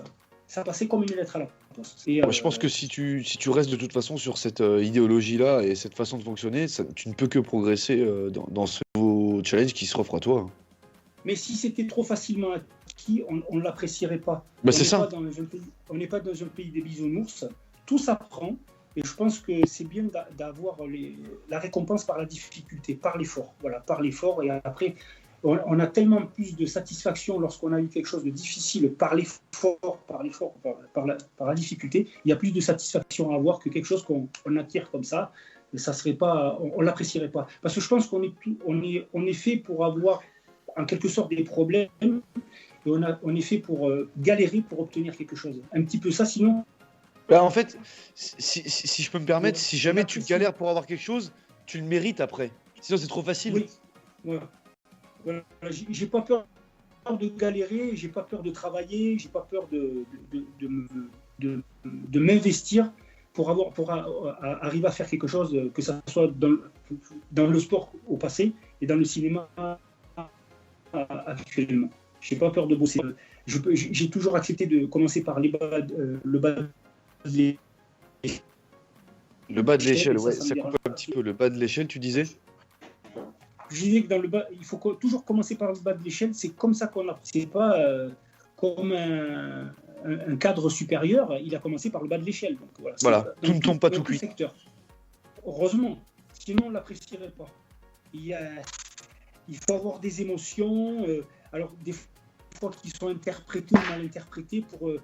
ça passait comme une lettre à la poste. Et, je pense que si tu restes de toute façon sur cette idéologie-là et cette façon de fonctionner, tu ne peux que progresser dans ce nouveau challenge qui s'offre à toi. Mais si c'était trop facilement acquis, on ne l'apprécierait pas. C'est ça. On n'est pas dans un pays des bisounours. Tout s'apprend. Et je pense que c'est bien d'avoir la récompense par la difficulté, par l'effort. Voilà, par l'effort. Et après, on a tellement plus de satisfaction lorsqu'on a eu quelque chose de difficile par l'effort, par la difficulté. Il y a plus de satisfaction à avoir que quelque chose qu'on acquiert comme ça. Et ça serait pas, on l'apprécierait pas. Parce que je pense qu'on est fait pour avoir en quelque sorte des problèmes. Et on est fait pour galérer pour obtenir quelque chose. Un petit peu ça, sinon. En fait, si je peux me permettre, si jamais tu galères pour avoir quelque chose, tu le mérites après. Sinon, c'est trop facile. Oui. Voilà. J'ai pas peur de galérer, j'ai pas peur de travailler, j'ai pas peur de m'investir pour arriver à faire quelque chose, que ça soit dans le sport au passé et dans le cinéma actuellement. J'ai pas peur de bosser. J'ai toujours accepté de commencer par le bas de l'échelle, ouais, ça coupe un petit peu. Le bas de l'échelle, tu disais? Je disais que dans le bas, il faut toujours commencer par le bas de l'échelle. C'est comme ça qu'on a. C'est pas comme un cadre supérieur. Il a commencé par le bas de l'échelle. Donc voilà. Tout ne tombe pas tout cuit. Heureusement, sinon on l'apprécierait pas. Il faut avoir des émotions. Alors des fois qui sont interprétées ou mal interprétées moi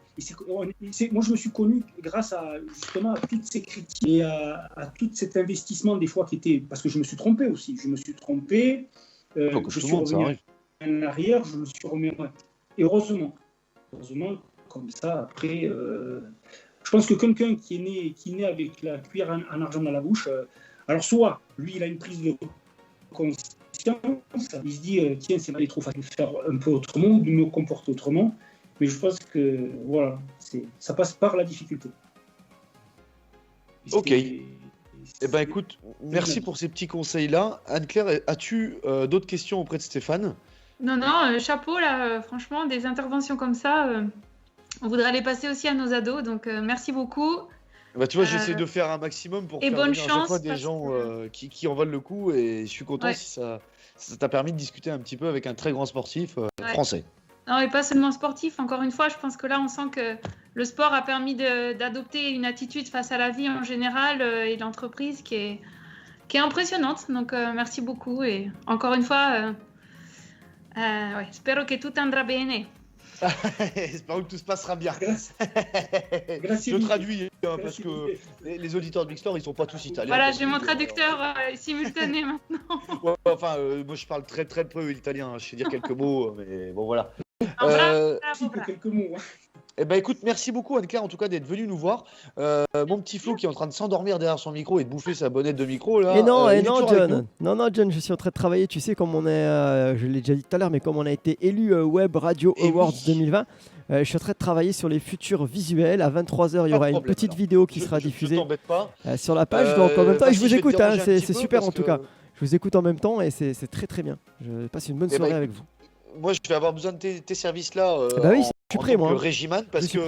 je me suis connu grâce justement à toutes ces critiques et à tout cet investissement des fois qui était, parce que je me suis trompé aussi, je suis revenu en arrière, je me suis remis et heureusement comme ça après je pense que quelqu'un qui est né avec la cuillère en argent dans la bouche, alors soit lui il a une prise de conscience, il se dit tiens, c'est trop facile de faire un peu autrement ou de me comporter autrement, mais je pense que voilà, ça passe par la difficulté. Ok. Écoute, merci pour ces petits conseils-là. Anne-Claire, as-tu d'autres questions auprès de Stéphane? Non, chapeau là, franchement, des interventions comme ça, on voudrait les passer aussi à nos ados, donc merci beaucoup. Tu vois, j'essaie de faire un maximum pour faire venir à chaque fois des gens qui en valent le coup, et je suis content si ça t'a permis de discuter un petit peu avec un très grand sportif français. Non, et pas seulement sportif, encore une fois, je pense que là on sent que le sport a permis d'adopter une attitude face à la vie en général et l'entreprise qui est impressionnante, donc merci beaucoup, et encore une fois, spero que tout andrà bene. Espérons que tout se passera bien. Je traduis parce que les auditeurs de Mixlore, ils sont pas tous italiens. Voilà, j'ai mon traducteur simultané maintenant. Moi je parle très très peu italien, je sais dire quelques mots, mais bon voilà. Quelques mots. Écoute, merci beaucoup Anne-Claire en tout cas d'être venue nous voir. Mon petit Flo qui est en train de s'endormir derrière son micro et de bouffer sa bonnette de micro là. Non, John. Non, John, je suis en train de travailler. Tu sais, comme on est, je l'ai déjà dit tout à l'heure, mais comme on a été élu Web Radio Awards 2020, je suis en train de travailler sur les futurs visuels. À 23h, il y aura une petite vidéo qui sera diffusée sur la page. Donc en même temps, je vous écoute. C'est super en tout cas. Je vous écoute en même temps et c'est très très bien. Je passe une bonne soirée avec vous. Moi, je vais avoir besoin de tes services là. Oui, je suis prêt, moi. Régiman, parce que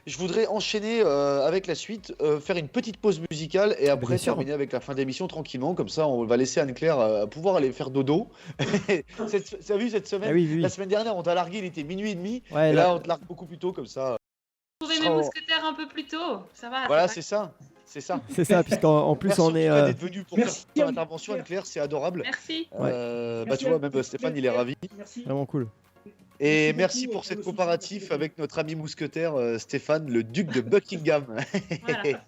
je voudrais enchaîner avec la suite, faire une petite pause musicale et après terminer avec la fin d'émission tranquillement. Comme ça, on va laisser Anne-Claire pouvoir aller faire dodo. T'as vu cette semaine? Oui. La semaine dernière, on t'a largué, il était minuit et demi. Et là, on te largue beaucoup plus tôt, comme ça. Trouver mes mousquetaires un peu plus tôt, ça va. Voilà, c'est ça. C'est ça, puisqu'en plus merci on est. Merci d'être venu pour faire ton intervention, Anne-Claire, c'est adorable. Merci. Tu vois, même Stéphane, il est ravi. Merci. Vraiment cool. Et merci pour cette comparatif avec notre ami mousquetaire Stéphane, le duc de Buckingham. Voilà.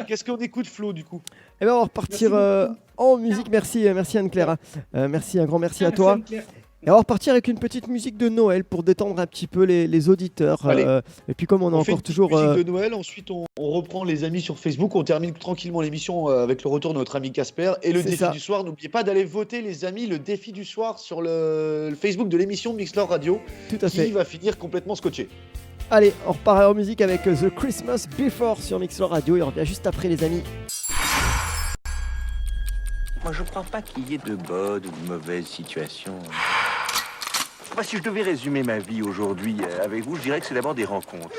Qu'est-ce qu'on écoute, Flo, du coup? On va repartir en musique. Merci Anne-Claire. Merci, un grand merci à toi. Et on va repartir avec une petite musique de Noël pour détendre un petit peu les auditeurs. Et puis comme on a encore toujours... musique de Noël, ensuite on reprend les amis sur Facebook, on termine tranquillement l'émission avec le retour de notre ami Casper et le défi du soir. N'oubliez pas d'aller voter les amis, le défi du soir sur le Facebook de l'émission Mixlore Radio. Tout à fait. Qui va finir complètement scotché. Allez, on repart en musique avec The Christmas Before sur Mixlore Radio et on revient juste après les amis. Moi, je crois pas qu'il y ait de bonnes ou de mauvaises situations. Moi, si je devais résumer ma vie aujourd'hui avec vous, je dirais que c'est d'abord des rencontres.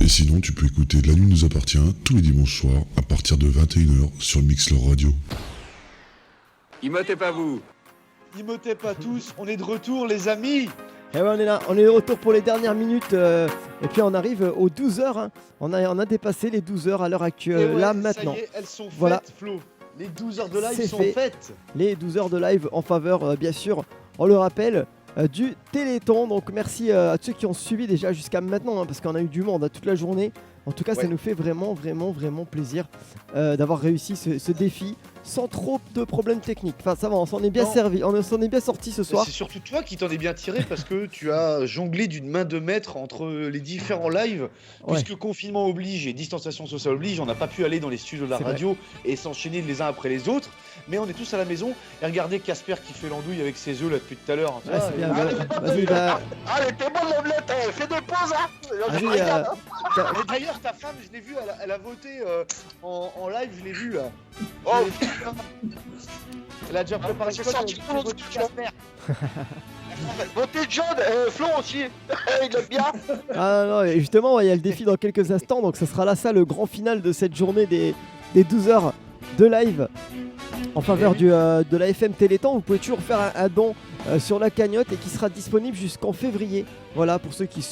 Et sinon, tu peux écouter La Nuit nous appartient tous les dimanches soirs à partir de 21h sur Mixler Radio. Immotez pas vous. Immotez pas tous, on est de retour les amis. Et ouais, on est là, on est de retour pour les dernières minutes et puis on arrive aux 12h. Hein. On a dépassé les 12h à l'heure actuelle, ouais, là ça maintenant. y est, elles sont faites, voilà. Flo. Les 12 heures de live sont fait. faites. Les 12 heures de live en faveur, bien sûr, on le rappelle, du Téléthon. Donc merci à ceux qui ont suivi déjà jusqu'à maintenant, hein, parce qu'on a eu du monde toute la journée. En tout cas, ça nous fait vraiment plaisir d'avoir réussi ce défi sans trop de problèmes techniques. Enfin, ça va, on s'en est bien servi, on s'en est bien sorti ce soir. C'est surtout toi qui t'en es bien tiré parce que tu as jonglé d'une main de maître entre les différents lives, puisque confinement oblige et distanciation sociale oblige, on n'a pas pu aller dans les studios de la radio et s'enchaîner les uns après les autres. Mais on est tous à la maison et regardez Casper qui fait l'andouille avec ses œufs là depuis tout à l'heure. Ouais, c'est bien. Vas-y, Allez, t'es bonne l'omelette, fais des pauses, hein. D'ailleurs, ta femme, je l'ai vue, elle a voté en live, je l'ai vue là. Oh. Elle a déjà préparé c'est sorti pour l'autre Casper. Votez John, Flo aussi, il aime bien. Ah non, et justement, il y a le défi dans quelques instants, donc ce sera là ça le grand final de cette journée des 12 heures de live en faveur de la FM Téléthon. Vous pouvez toujours faire un don sur la cagnotte et qui sera disponible jusqu'en février. Voilà, pour ceux qui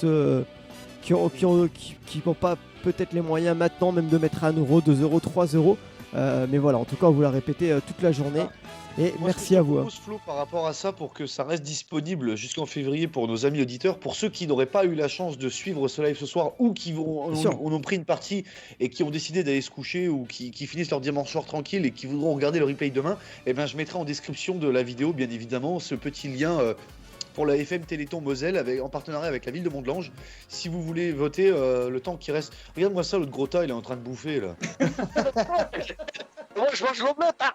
n'ont pas peut-être les moyens maintenant même de mettre 1 euro, 2 euros, 3 euros. Mais voilà, en tout cas, on vous l'a répété toute la journée. Et moi, merci à vous. Flo, par rapport à ça, pour que ça reste disponible jusqu'en février pour nos amis auditeurs, pour ceux qui n'auraient pas eu la chance de suivre ce live ce soir ou qui ont pris une partie et qui ont décidé d'aller se coucher ou qui finissent leur dimanche soir tranquille et qui voudront regarder le replay demain, eh ben, je mettrai en description de la vidéo, bien évidemment, ce petit lien pour la FM Téléthon Moselle en partenariat avec la ville de Mont-de-Lange. Si vous voulez voter le temps qui reste. Regarde-moi ça, l'autre gros tas, il est en train de bouffer là. Moi, je mange l'omelette, hein.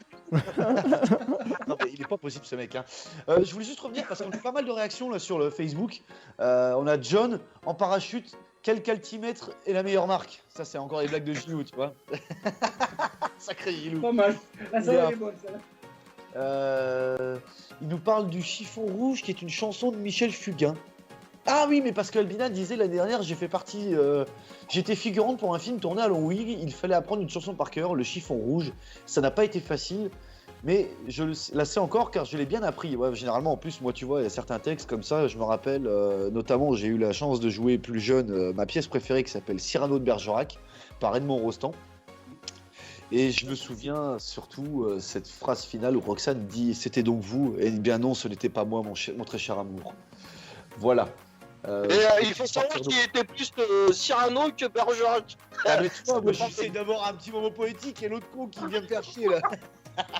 Non, mais il est pas possible ce mec. Hein. Je voulais juste revenir parce qu'on a pas mal de réactions là sur le Facebook. On a John en parachute. Quel caltimètre est la meilleure marque? Ça, c'est encore les blagues de Gilou, tu vois. Sacré Gilou. Pas mal. Ah, ça va, elle est bonne, celle-là. Il nous parle du Chiffon Rouge qui est une chanson de Michel Fugain. Ah oui, mais parce qu'Albina disait l'année dernière, j'étais figurante pour un film tourné à Longwy, il fallait apprendre une chanson par cœur, le Chiffon Rouge. Ça n'a pas été facile, mais je la sais encore car je l'ai bien appris. Ouais, généralement, en plus, moi, tu vois, il y a certains textes comme ça, je me rappelle, notamment, j'ai eu la chance de jouer plus jeune ma pièce préférée qui s'appelle Cyrano de Bergerac par Edmond Rostand. Et je me souviens surtout cette phrase finale où Roxane dit « C'était donc vous ?» Et bien non, ce n'était pas moi, mon très cher amour. Voilà. Il faut savoir qu'il était plus Cyrano que Bergerac. Ah mais tu vois, moi j'essaie d'avoir un petit moment poétique et l'autre con qui vient me faire chier là.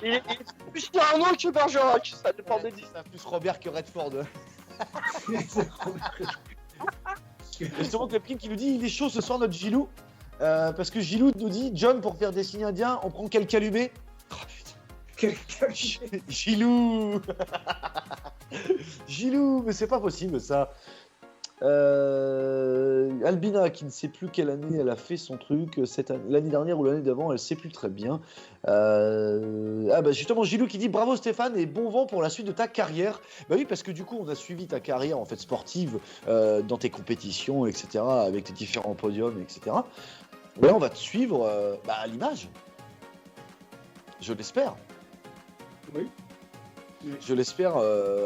Il est plus Cyrano que Bergerac, ça dépend des dix. C'est plus Robert que Redford. Justement, Clepkin qui nous dit « Il est chaud ce soir notre Gilou ». Parce que Gilou nous dit « John, pour faire des signes indiens, on prend quel calumet ?» Oh putain. Gilou. Gilou, mais c'est pas possible ça. Albina qui ne sait plus quelle année elle a fait son truc, l'année dernière ou l'année d'avant, elle sait plus très bien. Justement Gilou qui dit bravo Stéphane et bon vent pour la suite de ta carrière. Bah oui, parce que du coup on a suivi ta carrière en fait sportive dans tes compétitions, etc., avec tes différents podiums, etc. Là on va te suivre à l'image. Je l'espère. Oui. Je l'espère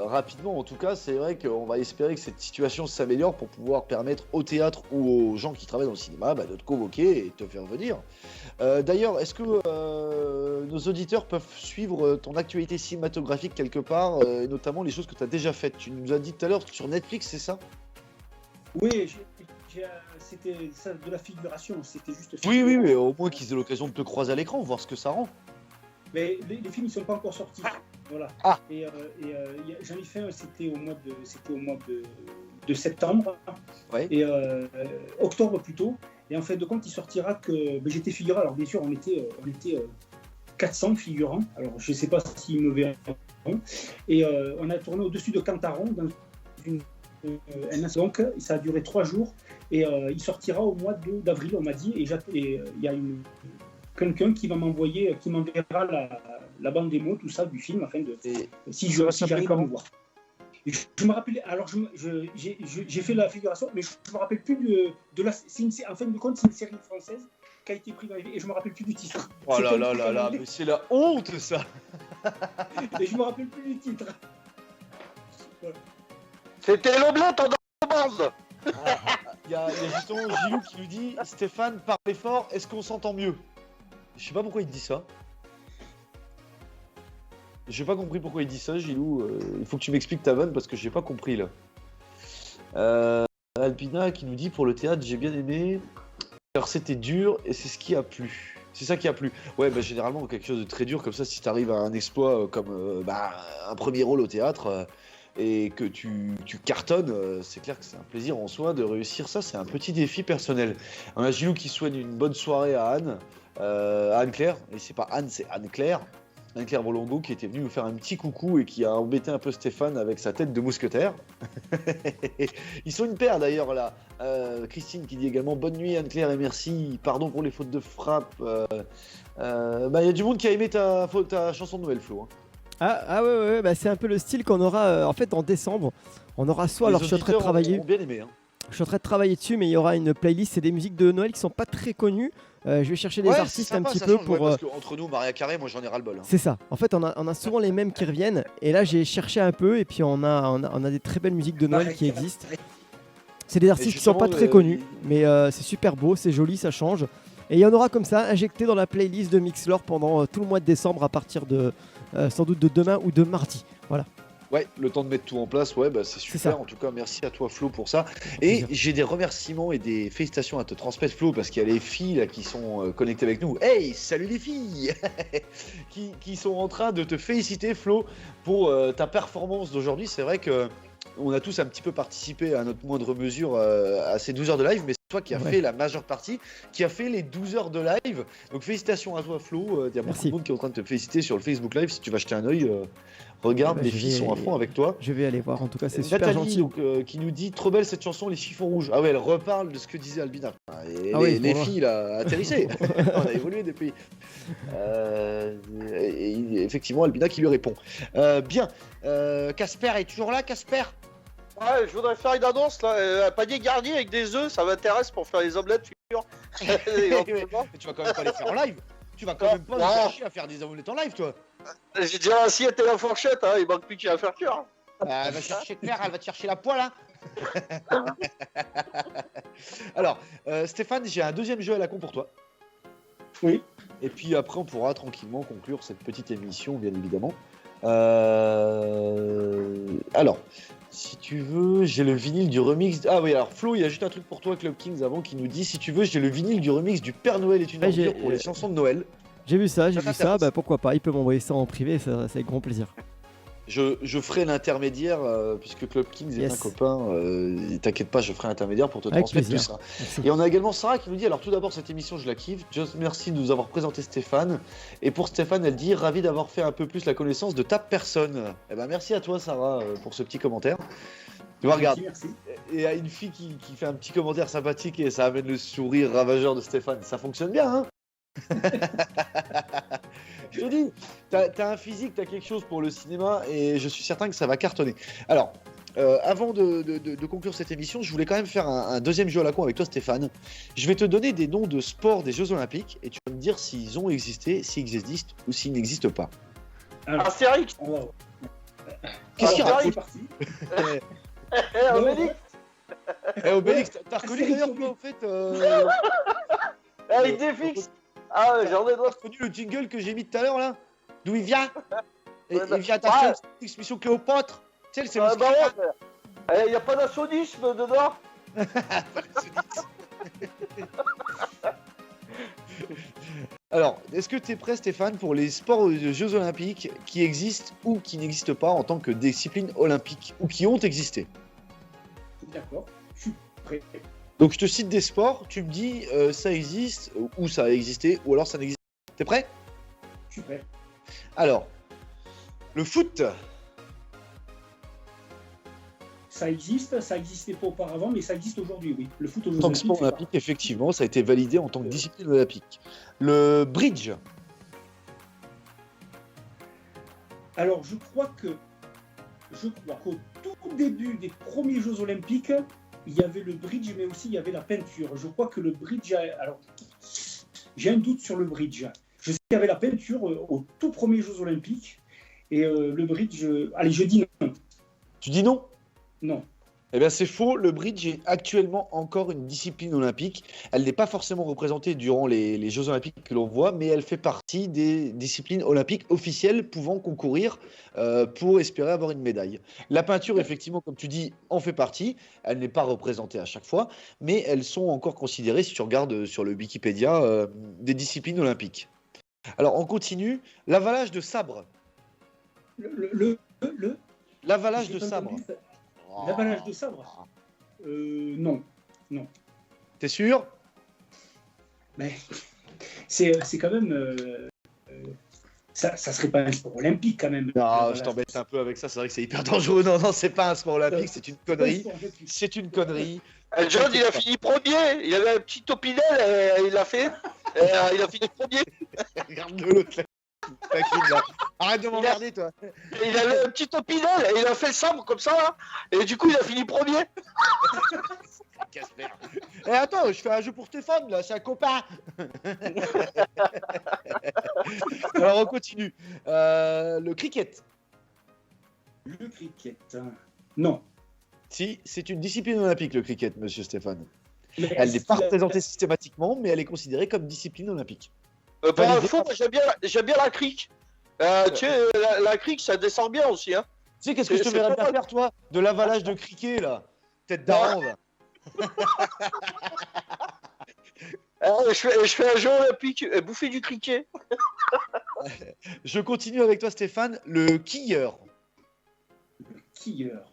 rapidement. En tout cas, c'est vrai qu'on va espérer que cette situation s'améliore pour pouvoir permettre au théâtre ou aux gens qui travaillent dans le cinéma de te convoquer et de te faire venir. D'ailleurs, est-ce que nos auditeurs peuvent suivre ton actualité cinématographique quelque part, et notamment les choses que tu as déjà faites? Tu nous as dit tout à l'heure sur Netflix, c'est ça? Oui, c'était ça, de la figuration. C'était juste. Oui, mais au moins qu'ils aient l'occasion de te croiser à l'écran, voir ce que ça rend. Mais les films ne sont pas encore sortis. Voilà. Ah. Et j'en ai fait un, c'était au mois de septembre. Ouais. Et octobre plutôt. Et en fait de compte, il sortira que j'étais figurant. Alors bien sûr, on était 400 figurants. Alors je ne sais pas s'ils me verront. Et on a tourné au-dessus de Cantaron dans donc ça a duré 3 jours. Et il sortira au mois d'avril, on m'a dit. Et il y a quelqu'un qui m'enverra la bande démo, tout ça, du film, afin de. Si j'arrive à me voir. Je me rappelle, alors j'ai fait la figuration, mais je me rappelle plus de la. En fin de compte, c'est une série française qui a été prise dans les et je me rappelle plus du titre. Oh là là là là, mais c'est la honte ça. Et je me rappelle plus du titre. Voilà. C'était l'omelette en bande. Il y a justement Gilou qui nous dit Stéphane, parlez fort, est-ce qu'on s'entend mieux? Je sais pas pourquoi il dit ça. J'ai pas compris pourquoi il dit ça, Gilou. Il faut que tu m'expliques ta vanne parce que j'ai pas compris là. Alpina qui nous dit pour le théâtre, j'ai bien aimé car c'était dur et c'est ce qui a plu. C'est ça qui a plu. Ouais, bah généralement quelque chose de très dur comme ça, si t'arrives à un exploit comme un premier rôle au théâtre et que tu cartonnes, c'est clair que c'est un plaisir en soi de réussir ça. C'est un petit défi personnel. On a Gilou qui souhaite une bonne soirée à Anne, Anne-Claire. Et c'est pas Anne, c'est Anne-Claire. Anne-Claire Bolongo qui était venue nous faire un petit coucou et qui a embêté un peu Stéphane avec sa tête de mousquetaire. Ils sont une paire d'ailleurs là. Christine qui dit également bonne nuit Anne-Claire et merci, pardon pour les fautes de frappe. Y a du monde qui a aimé ta chanson de Noël, Flo. Hein. Ah ouais, bah, c'est un peu le style qu'on aura en fait en décembre. On aura soit, alors je suis en train de travailler. Bien aimé, hein. Je suis en train de travailler dessus, mais il y aura une playlist, c'est des musiques de Noël qui sont pas très connues. Je vais chercher des artistes sympa, un petit peu pour. Parce que entre nous, Maria Carré, moi j'en ai ras le bol. Hein. C'est ça. En fait, on a souvent les mêmes qui reviennent. Et là, j'ai cherché un peu, et puis on a des très belles musiques de Noël qui existent. C'est des artistes qui sont pas très connus, mais c'est super beau, c'est joli, ça change. Et il y en aura comme ça, injecté dans la playlist de Mixlore pendant tout le mois de décembre, à partir de sans doute de demain ou de mardi. Voilà. Ouais, le temps de mettre tout en place, ouais, bah c'est super. En tout cas, merci à toi, Flo, pour ça. Et j'ai des remerciements et des félicitations à te transmettre, Flo, parce qu'il y a les filles là qui sont connectées avec nous. Hey, salut les filles qui sont en train de te féliciter, Flo, pour ta performance d'aujourd'hui. C'est vrai que on a tous un petit peu participé à notre moindre mesure à ces 12 heures de live, mais c'est toi qui as fait la majeure partie, qui a fait les 12 heures de live. Donc félicitations à toi, Flo. Il y a beaucoup de monde qui est en train de te féliciter sur le Facebook Live. Si tu vas jeter un œil, regarde, les filles sont à fond avec toi. Je vais aller voir, en tout cas, c'est super Nathalie, gentil. Donc, qui nous dit trop belle cette chanson, les chiffons rouges. Ah ouais, elle reparle de ce que disait Albina. Les filles là, atterrissaient. On a évolué depuis. Et effectivement, Albina qui lui répond. Bien. Casper est toujours là, Casper? Ouais, je voudrais faire une annonce là, un panier garni avec des œufs, ça m'intéresse pour faire les omelettes futures. Mais tu vas quand même pas les faire en live. Tu vas quand même pas nous chercher à faire des omelettes en live, toi. J'ai déjà l'assiette et la fourchette, hein, il manque plus qu'à faire cuire. Elle va chercher Claire, elle va te chercher la poêle, hein. Alors, Stéphane, j'ai un deuxième jeu à la con pour toi. Oui. Et puis après, on pourra tranquillement conclure cette petite émission, bien évidemment. Alors, si tu veux, j'ai le vinyle du remix. Ah oui, alors Flo, il y a juste un truc pour toi, Club Kings, avant, qui nous dit si tu veux, j'ai le vinyle du remix du Père Noël est une ordure pour les chansons de Noël. J'ai vu ça, bah pourquoi pas, il peut m'envoyer ça en privé, ça avec grand plaisir. Je ferai l'intermédiaire, puisque Club Kings est un copain, t'inquiète pas, je ferai l'intermédiaire pour te transmettre tout ça. Et on a également Sarah qui nous dit, alors tout d'abord cette émission je la kiffe, just merci de nous avoir présenté Stéphane, et pour Stéphane elle dit, ravi d'avoir fait un peu plus la connaissance de ta personne. Eh ben merci à toi Sarah pour ce petit commentaire. Tu vois, regarde, et à une fille qui fait un petit commentaire sympathique et ça amène le sourire ravageur de Stéphane, ça fonctionne bien, hein. Je te dis, t'as un physique, t'as quelque chose pour le cinéma et je suis certain que ça va cartonner. Alors, avant de conclure cette émission, je voulais quand même faire un deuxième jeu à la con avec toi, Stéphane. Je vais te donner des noms de sports des Jeux Olympiques et tu vas me dire s'ils ont existé, s'ils existent ou s'ils n'existent pas. Astérix. Qu'est-ce qu'il y a? C'est parti. Obélix. Obélix, t'as reconnu d'ailleurs toi en fait Il défixe. Ah, j'en ai d'autres. T'as reconnu le jingle que j'ai mis tout à l'heure là? D'où il vient? Il vient d'acheter une expédition Cléopâtre. Tu sais, c'est le il n'y a pas d'assonisme dedans. Alors, est-ce que tu es prêt, Stéphane, pour les sports des Jeux Olympiques qui existent ou qui n'existent pas en tant que discipline olympique ou qui ont existé? D'accord, je suis prêt. Donc, je te cite des sports, tu me dis ça existe ou ça a existé ou alors ça n'existe pas. T'es prêt? Je suis prêt. Alors, le foot. Ça existe, ça n'existait pas auparavant, mais ça existe aujourd'hui, oui. Le foot aux Jeux En tant que sport olympique, effectivement, ça a été validé en tant que discipline olympique. Le bridge. Alors, je crois qu'au tout début des premiers Jeux olympiques, il y avait le bridge, mais aussi il y avait la peinture. Je crois que le bridge... Alors, j'ai un doute sur le bridge. Je sais qu'il y avait la peinture aux tout premiers Jeux olympiques. Et le bridge... allez, je dis non. Tu dis non? Non. Eh bien, c'est faux. Le bridge est actuellement encore une discipline olympique. Elle n'est pas forcément représentée durant les Jeux olympiques que l'on voit, mais elle fait partie des disciplines olympiques officielles pouvant concourir pour espérer avoir une médaille. La peinture, effectivement, comme tu dis, en fait partie. Elle n'est pas représentée à chaque fois, mais elles sont encore considérées, si tu regardes sur le Wikipédia, des disciplines olympiques. Alors, on continue. L'avalage de sabre. L'avalage de sabre. L'avalage de sabre Non. Non. T'es sûr? Mais c'est quand même... ça serait pas un sport olympique quand même. Non, je t'embête un peu avec ça, c'est vrai que c'est hyper dangereux. Non, c'est pas un sport olympique, c'est une connerie. C'est une connerie. John, il a fini premier. Il avait un petit topinel, il l'a fait. Il a fini premier. Regarde-le, l'autre. Là. Arrête de m'emmerder, toi. Il avait un petit topinel et il a fait le sabre comme ça, là. Et du coup, il a fini premier. Casper. Eh, attends, je fais un jeu pour Stéphane, là, c'est un copain. Alors, on continue. Le cricket. Le cricket. Non. Si, c'est une discipline olympique, le cricket, monsieur Stéphane. Mais Elle n'est pas représentée systématiquement, mais elle est considérée comme discipline olympique. Pour info, moi, j'aime bien la crique. Tu sais, la crique, ça descend bien aussi. Hein. Tu sais, qu'est-ce que je te verrais bien faire, toi? De l'avalage de criquet, là. Tête d'aran, là. Je fais un jeu olympique, bouffer du criquet. Je continue avec toi, Stéphane. Le quilleur. Le quilleur.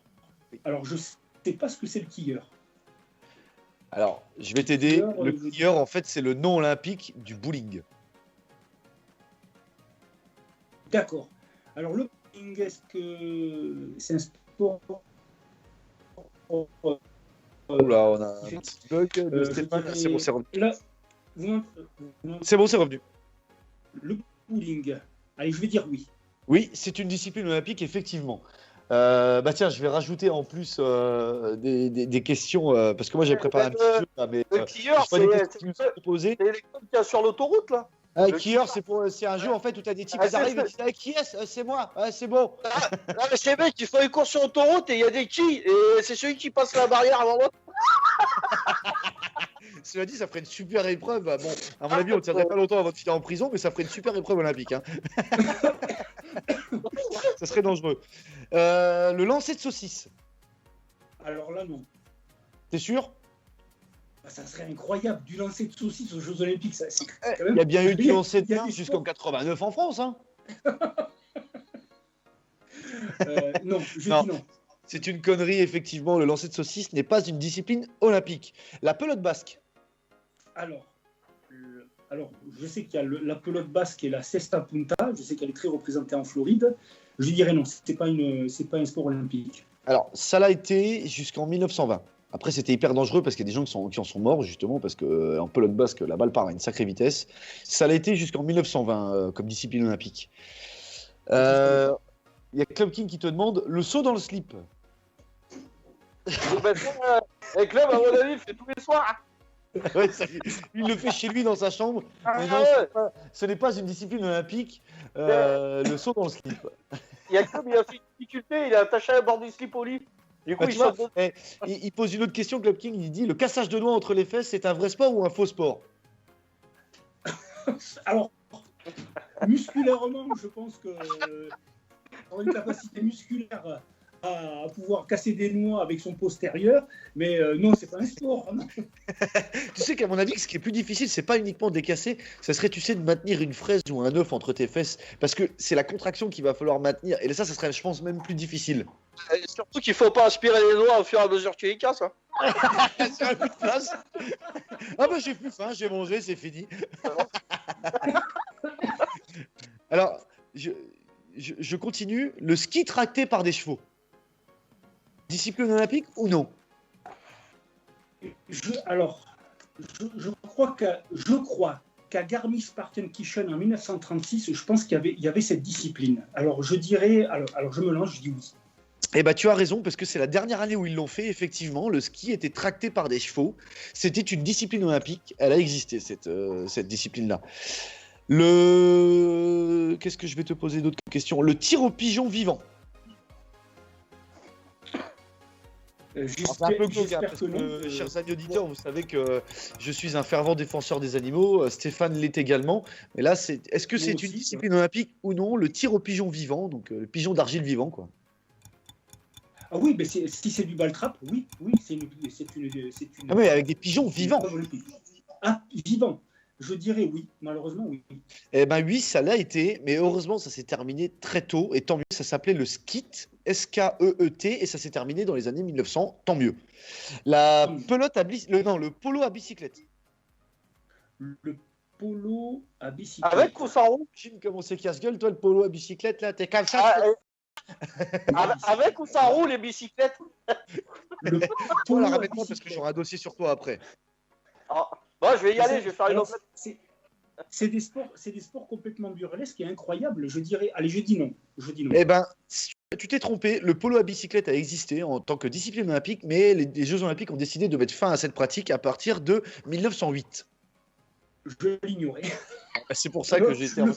Alors, je sais pas ce que c'est le quilleur. Alors, je vais t'aider. Le quilleur, en fait, c'est le nom olympique du bowling. D'accord. Alors, le bowling, est-ce que c'est un sport... Oula, on a un petit bug de Stéphane. C'est bon, c'est revenu. Là, c'est bon, c'est revenu. Le bowling. Allez, je vais dire oui. Oui, c'est une discipline olympique, effectivement. Bah tiens, je vais rajouter en plus des questions, parce que moi j'ai préparé un petit jeu, là, mais le quilleur, c'est l'électrone qu'il y a sur l'autoroute, là. Le quilleur, c'est un jeu en fait où tu as des types qui arrivent et tu dis qui est-ce? C'est moi, c'est bon. Non, mais c'est mec, il faut une course sur l'autoroute et il y a des quilles, et c'est celui qui passe la barrière avant l'autre. Cela dit, ça ferait une super épreuve. Bon, à mon avis, on ne tiendrait pas longtemps avant de finir en prison, mais ça ferait une super épreuve olympique. Hein. Ça serait dangereux. Le lancer de saucisse. Alors là, non. T'es sûr? Ça serait incroyable, du lancer de saucisse aux Jeux Olympiques. Ça, quand même... Il y a bien eu du lancer de main jusqu'en 89 en France. Hein. Non, je dis non. C'est une connerie, effectivement. Le lancer de saucisse n'est pas une discipline olympique. La pelote basque. Alors je sais qu'il y a la pelote basque et la cesta punta. Je sais qu'elle est très représentée en Floride. Je dirais non, c'est pas un sport olympique. Alors, ça l'a été jusqu'en 1920. Après, c'était hyper dangereux parce qu'il y a des gens qui en sont morts, justement, parce qu'en pelote basque, la balle part à une sacrée vitesse. Ça l'a été jusqu'en 1920 comme discipline olympique. Il y a Club King qui te demande le saut dans le slip. Et Club, à mon avis, il fait tous les soirs. Ouais, il le fait chez lui dans sa chambre. Mais non, ce n'est pas une discipline olympique, le saut dans le slip. Il y a Club, il a fait une difficulté, il est attaché à bord du slip au lit. Du coup, il pose une autre question, Club King, il dit le cassage de doigts entre les fesses, c'est un vrai sport ou un faux sport? Alors, musculairement, je pense que une capacité musculaire à pouvoir casser des noix avec son postérieur, mais non, c'est pas un sport. Non. Tu sais qu'à mon avis, ce qui est plus difficile, c'est pas uniquement de les casser, ça serait, tu sais, de maintenir une fraise ou un œuf entre tes fesses, parce que c'est la contraction qu'il va falloir maintenir, et ça serait, je pense, même plus difficile. Et surtout qu'il faut pas aspirer les doigts au fur et à mesure que tu les casses. Hein. C'est un coup de place. Ah bah j'ai plus faim, j'ai mangé, c'est fini. Alors, je continue. Le ski tracté par des chevaux. discipline olympique ou non? Je crois qu'à Garmisch-Partenkirchen en 1936, je pense qu'il y avait cette discipline. Alors je dirais, alors je me lance, je dis oui. Eh ben, tu as raison, parce que c'est la dernière année où ils l'ont fait, effectivement. Le ski était tracté par des chevaux. C'était une discipline olympique. Elle a existé, cette discipline-là. Qu'est-ce que je vais te poser d'autres questions? Le tir au pigeon vivant. C'est un peu coquin, parce que, chers amis auditeurs, vous savez que je suis un fervent défenseur des animaux. Stéphane l'est également. Mais là, est-ce que c'est une discipline olympique ou non? Le tir au pigeon vivant, donc le pigeon d'argile vivant, quoi. Ah oui, mais si c'est du ball-trap, oui, c'est une. Ah oui, avec des pigeons vivants. Ah, vivants. Je dirais oui, malheureusement oui. Eh ben oui, ça l'a été, mais heureusement ça s'est terminé très tôt, et tant mieux, ça s'appelait le skeet, S-K-E-E-T, et ça s'est terminé dans les années 1900, tant mieux. Le polo à bicyclette. Le polo à bicyclette. Avec ou sans roue? Jim, comment c'est casse-gueule, toi, le polo à bicyclette, là, t'es comme ça. Avec ou sans roue, les bicyclettes? Toi, la ramène-moi parce que j'aurai un dossier sur toi après. Bon, je vais y aller, je vais faire une autre. C'est des sports complètement burlesques et incroyables. Je dis non. Eh ben, tu t'es trompé. Le polo à bicyclette a existé en tant que discipline olympique, mais les Jeux olympiques ont décidé de mettre fin à cette pratique à partir de 1908. Je l'ignorais. C'est pour ça que j'ai été je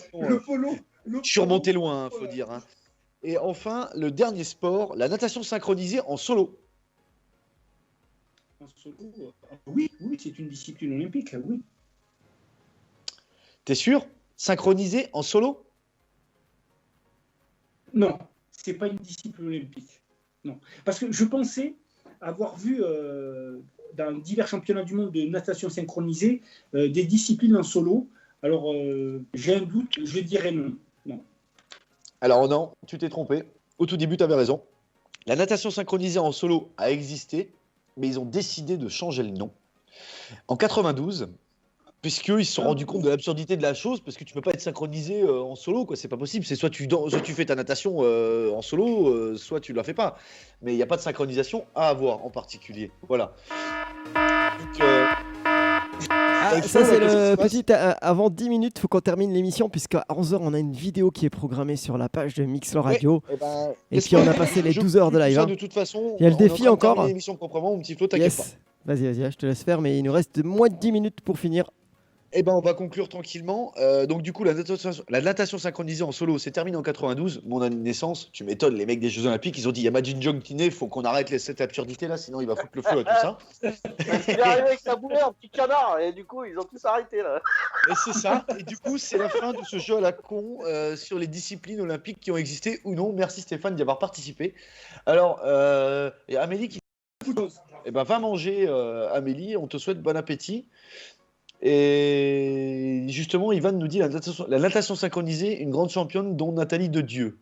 suis remonté loin, faut dire. Hein. Et enfin, le dernier sport, la natation synchronisée en solo. En solo, oui, c'est une discipline olympique, oui. T'es sûr? Synchronisé en solo? Non, c'est pas une discipline olympique. Non, parce que je pensais avoir vu dans divers championnats du monde de natation synchronisée des disciplines en solo. Alors, j'ai un doute, je dirais non. Alors non, tu t'es trompé. Au tout début, tu avais raison. La natation synchronisée en solo a existé, mais ils ont décidé de changer le nom. En 92, puisqu'ils se sont rendus compte de l'absurdité de la chose, parce que tu peux pas être synchronisé en solo, quoi. C'est pas possible. C'est soit tu fais ta natation en solo, soit tu la fais pas. Mais il n'y a pas de synchronisation à avoir en particulier. Voilà. Donc, ça c'est le petit avant 10 minutes, il faut qu'on termine l'émission puisqu'à 11h on a une vidéo qui est programmée sur la page de Mixler Radio. Et puis on a passé les 12 heures de live. De toute façon, il y a le défi encore. L'émission proprement, mon petit Flo, t'inquiète pas. Vas-y, je te laisse faire, mais il nous reste moins de 10 minutes pour finir. Eh ben, on va conclure tranquillement. Donc, du coup, la natation synchronisée en solo, c'est terminé en 92, mon année de naissance. Tu m'étonnes, les mecs des Jeux Olympiques, ils ont dit il y a Majin Jongtiné, faut qu'on arrête cette absurdité-là, sinon il va foutre le feu à tout ça. Il est arrivé avec sa boulet, un petit canard, et du coup, ils ont tous arrêté là. Et c'est ça, et du coup, c'est la fin de ce jeu à la con sur les disciplines olympiques qui ont existé ou non. Merci Stéphane d'y avoir participé. Alors, et Amélie qui. Eh ben, va manger, Amélie, on te souhaite bon appétit. Et justement, Ivan nous dit la natation synchronisée, une grande championne dont Nathalie Dedieu.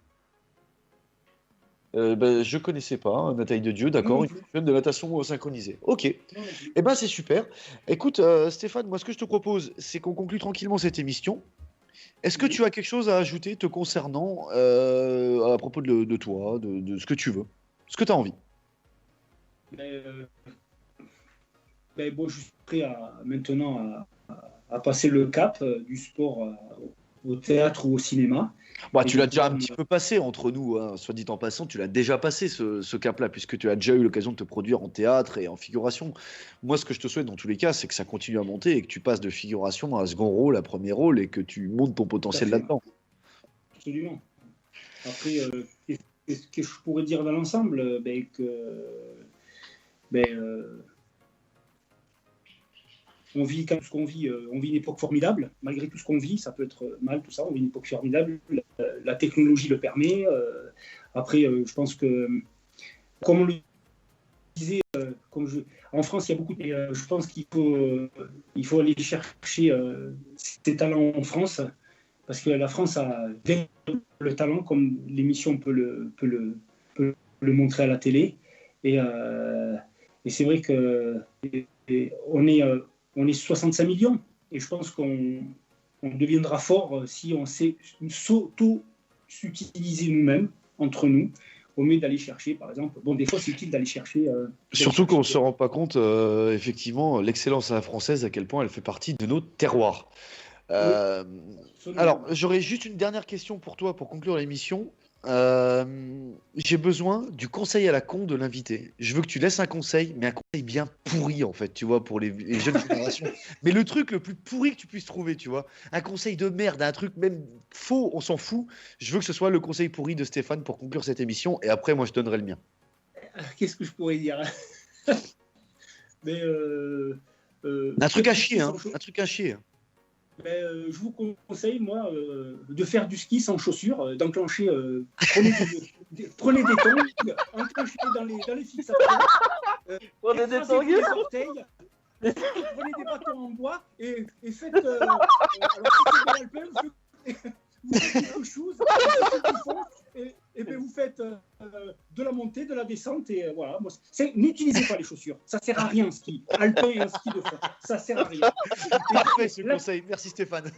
Je connaissais pas Nathalie Dedieu, d'accord, une championne de natation synchronisée. Ok, et ben c'est super. Écoute, Stéphane, moi ce que je te propose, c'est qu'on conclue tranquillement cette émission. Est-ce que tu as quelque chose à ajouter te concernant à propos de toi, de ce que tu veux, ce que tu as envie? Bon, je suis prêt maintenant à passer le cap du sport au théâtre ou au cinéma. Bah, tu l'as déjà un petit peu passé entre nous, hein. Soit dit en passant, tu l'as déjà passé ce cap-là, puisque tu as déjà eu l'occasion de te produire en théâtre et en figuration. Moi, ce que je te souhaite dans tous les cas, c'est que ça continue à monter et que tu passes de figuration à second rôle, à premier rôle et que tu montes ton potentiel là-dedans. Absolument. Après, qu'est-ce que je pourrais dire dans l'ensemble? On vit quand ce qu'on vit, on vit une époque formidable. Malgré tout ce qu'on vit, ça peut être mal, tout ça. On vit une époque formidable. La technologie le permet. Après, je pense que, comme on le disait, en France, il y a beaucoup. Je pense qu'il faut aller chercher ces talents en France, parce que la France a le talent, comme l'émission peut le montrer à la télé. Et c'est vrai que on est 65 millions, et je pense qu'on deviendra fort si on sait s'auto-utiliser nous-mêmes, entre nous. au mieux d'aller chercher, par exemple. Bon, des fois, c'est utile d'aller chercher. Surtout qu'on ne se rend pas compte, effectivement, l'excellence à la française, à quel point elle fait partie de nos terroirs. Alors, j'aurais juste une dernière question pour toi pour conclure l'émission. J'ai besoin du conseil à la con de l'invité. Je veux que tu laisses un conseil, mais un conseil bien pourri, en fait, tu vois, pour les jeunes générations. Mais le truc le plus pourri que tu puisses trouver, tu vois. Un conseil de merde, un truc même faux, on s'en fout. Je veux que ce soit le conseil pourri de Stéphane pour conclure cette émission, et après, moi, je donnerai le mien. Qu'est-ce que je pourrais dire? Mais un truc à chier, hein. Un truc à chier. Je vous conseille, moi, de faire du ski sans chaussures, d'enclencher, prenez des tongs, enclenchez dans les fixateurs, Prenez des tongs, orteils, prenez des bâtons en bois et faites, alors si c'est de l'alpin, vous faites quelque chose, et puis vous faites de la montée, de la descente, et voilà. N'utilisez pas les chaussures, ça sert à rien en ski, alpin et en ski de fond, ça sert à rien. Parfait ce conseil, merci Stéphane.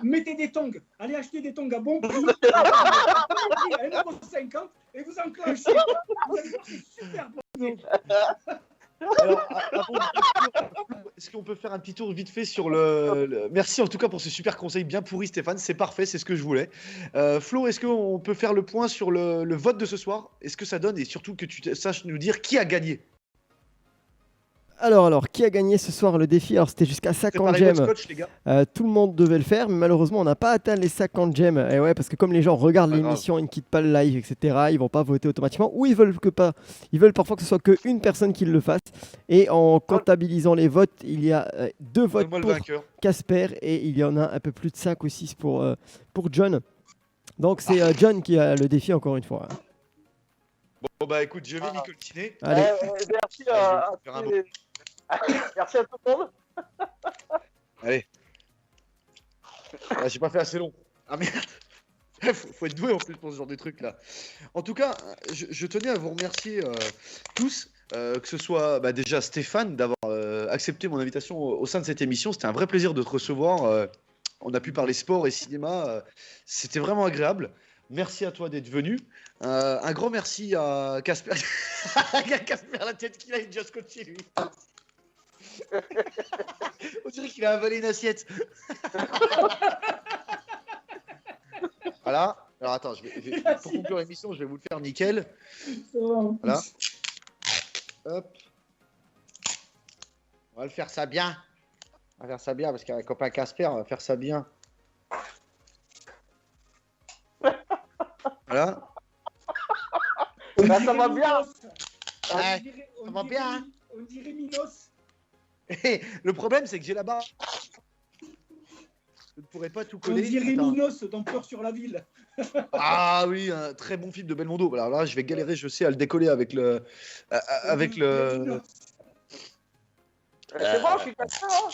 Mettez des tongs, allez acheter des tongs à bon prix, à 1,50 € et vous enclenchez. Vous allez voir, c'est super bon. Alors, est-ce qu'on peut faire un petit tour vite fait sur Merci en tout cas pour ce super conseil bien pourri, Stéphane. C'est parfait, c'est ce que je voulais. Flo, est-ce qu'on peut faire le point sur le vote de ce soir? Est-ce que ça donne, et surtout que tu saches nous dire qui a gagné? Alors, qui a gagné ce soir le défi? Alors, c'était jusqu'à 50 gemmes. Tout le monde devait le faire, mais malheureusement, on n'a pas atteint les 50 gemmes. Et ouais, parce que comme les gens regardent l'émission, ils ne quittent pas le live, etc., ils vont pas voter automatiquement, ou ils veulent parfois que ce soit qu'une personne qui le fasse. Et en comptabilisant les votes, il y a 2 votes pour Casper, et il y en a un peu plus de 5 ou 6 pour John. Donc, c'est John qui a le défi encore une fois. Bon, bah écoute, je vais nicoltiner. Allez. Merci à tout le monde. Allez. J'ai pas fait assez long. Ah merde. Faut être doué en plus pour ce genre de trucs là. En tout cas, je tenais à vous remercier tous, que ce soit déjà Stéphane d'avoir accepté mon invitation au sein de cette émission. C'était un vrai plaisir de te recevoir. On a pu parler sport et cinéma. C'était vraiment agréable. Merci à toi d'être venu. Un grand merci à Casper. Casper, la tête qu'il a, il est déjà scotché lui. On dirait qu'il a avalé une assiette. Voilà. Alors attends, pour conclure l'émission, je vais vous le faire nickel. Voilà. Hop. On va le faire ça bien. On va faire ça bien parce qu'avec copain Casper, on va faire ça bien. Voilà. Là, ça va bien. Ouais, ça va bien. Hein. On dirait Minos. Et le problème, c'est que j'ai la barre. Je ne pourrais pas tout coller. On dirait Minos dans Peur sur la ville. Ah oui, un très bon film de Belmondo. Alors là, je vais galérer, je sais, à le décoller avec le. C'est bon, je suis content.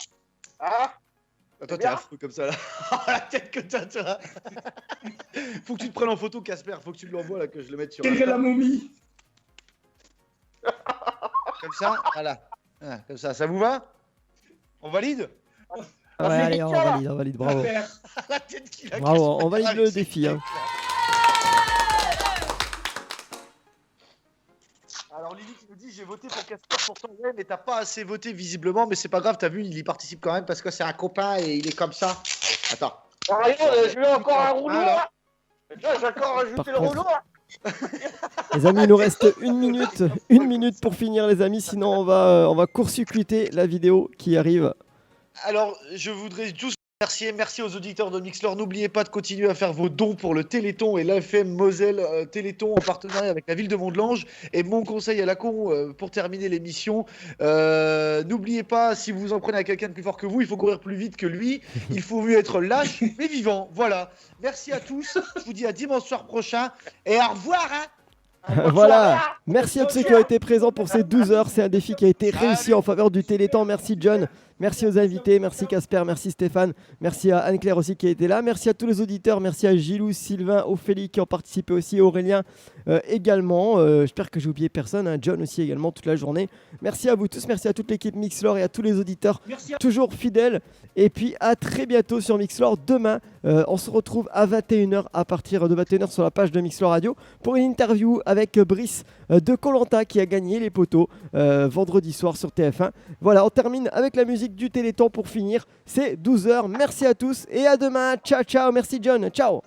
Ah. Attends, t'es affreux comme ça là. La tête que t'as, toi. Faut que tu te prennes en photo, Casper. Faut que tu me l'envoies là, que je le mette sur. la momie. Comme ça, voilà. Ah, comme ça vous va? On valide? Ouais, allez, on valide, bravo. La tête qu'il a. Bravo, on valide le défi. Hein. Alors Lily qui nous dit j'ai voté pour Casper pourtant ouais mais t'as pas assez voté visiblement mais c'est pas grave, t'as vu, il y participe quand même parce que c'est un copain et il est comme ça. Attends. Je vais encore un rouleau là. J'ai encore rajouté le rouleau là. Les amis, il nous reste une minute pour finir les amis, sinon on va court-circuiter la vidéo qui arrive. Alors je voudrais tous merci aux auditeurs de Mixler. N'oubliez pas de continuer à faire vos dons pour le Téléthon et l'AFM Moselle Téléthon en partenariat avec la ville de Mont-de-Lange. Et mon conseil à la con pour terminer l'émission, n'oubliez pas, si vous en prenez à quelqu'un de plus fort que vous, il faut courir plus vite que lui. Il faut mieux être lâche mais vivant. Voilà. Merci à tous. Je vous dis à dimanche soir prochain et au revoir. Hein. Voilà. Merci à tous ceux qui ont été présents pour ces 12 heures. C'est un défi qui a été réussi en faveur du Téléthon. Merci John. Merci aux invités, merci Casper, merci Stéphane, merci à Anne-Claire aussi qui a été là, merci à tous les auditeurs, merci à Gilou, Sylvain, Ophélie qui ont participé aussi, Aurélien également. J'espère que j'ai oublié personne, hein, John aussi également toute la journée. Merci à vous tous, merci à toute l'équipe Mixlore et à tous les auditeurs toujours fidèles. Et puis à très bientôt sur Mixlore. Demain, on se retrouve à 21h, à partir de 21h sur la page de Mixlore Radio pour une interview avec Brice de Koh-Lanta qui a gagné les poteaux vendredi soir sur TF1. Voilà, on termine avec la musique du Téléthon pour finir. C'est 12h. Merci à tous et à demain. Ciao, ciao. Merci John. Ciao.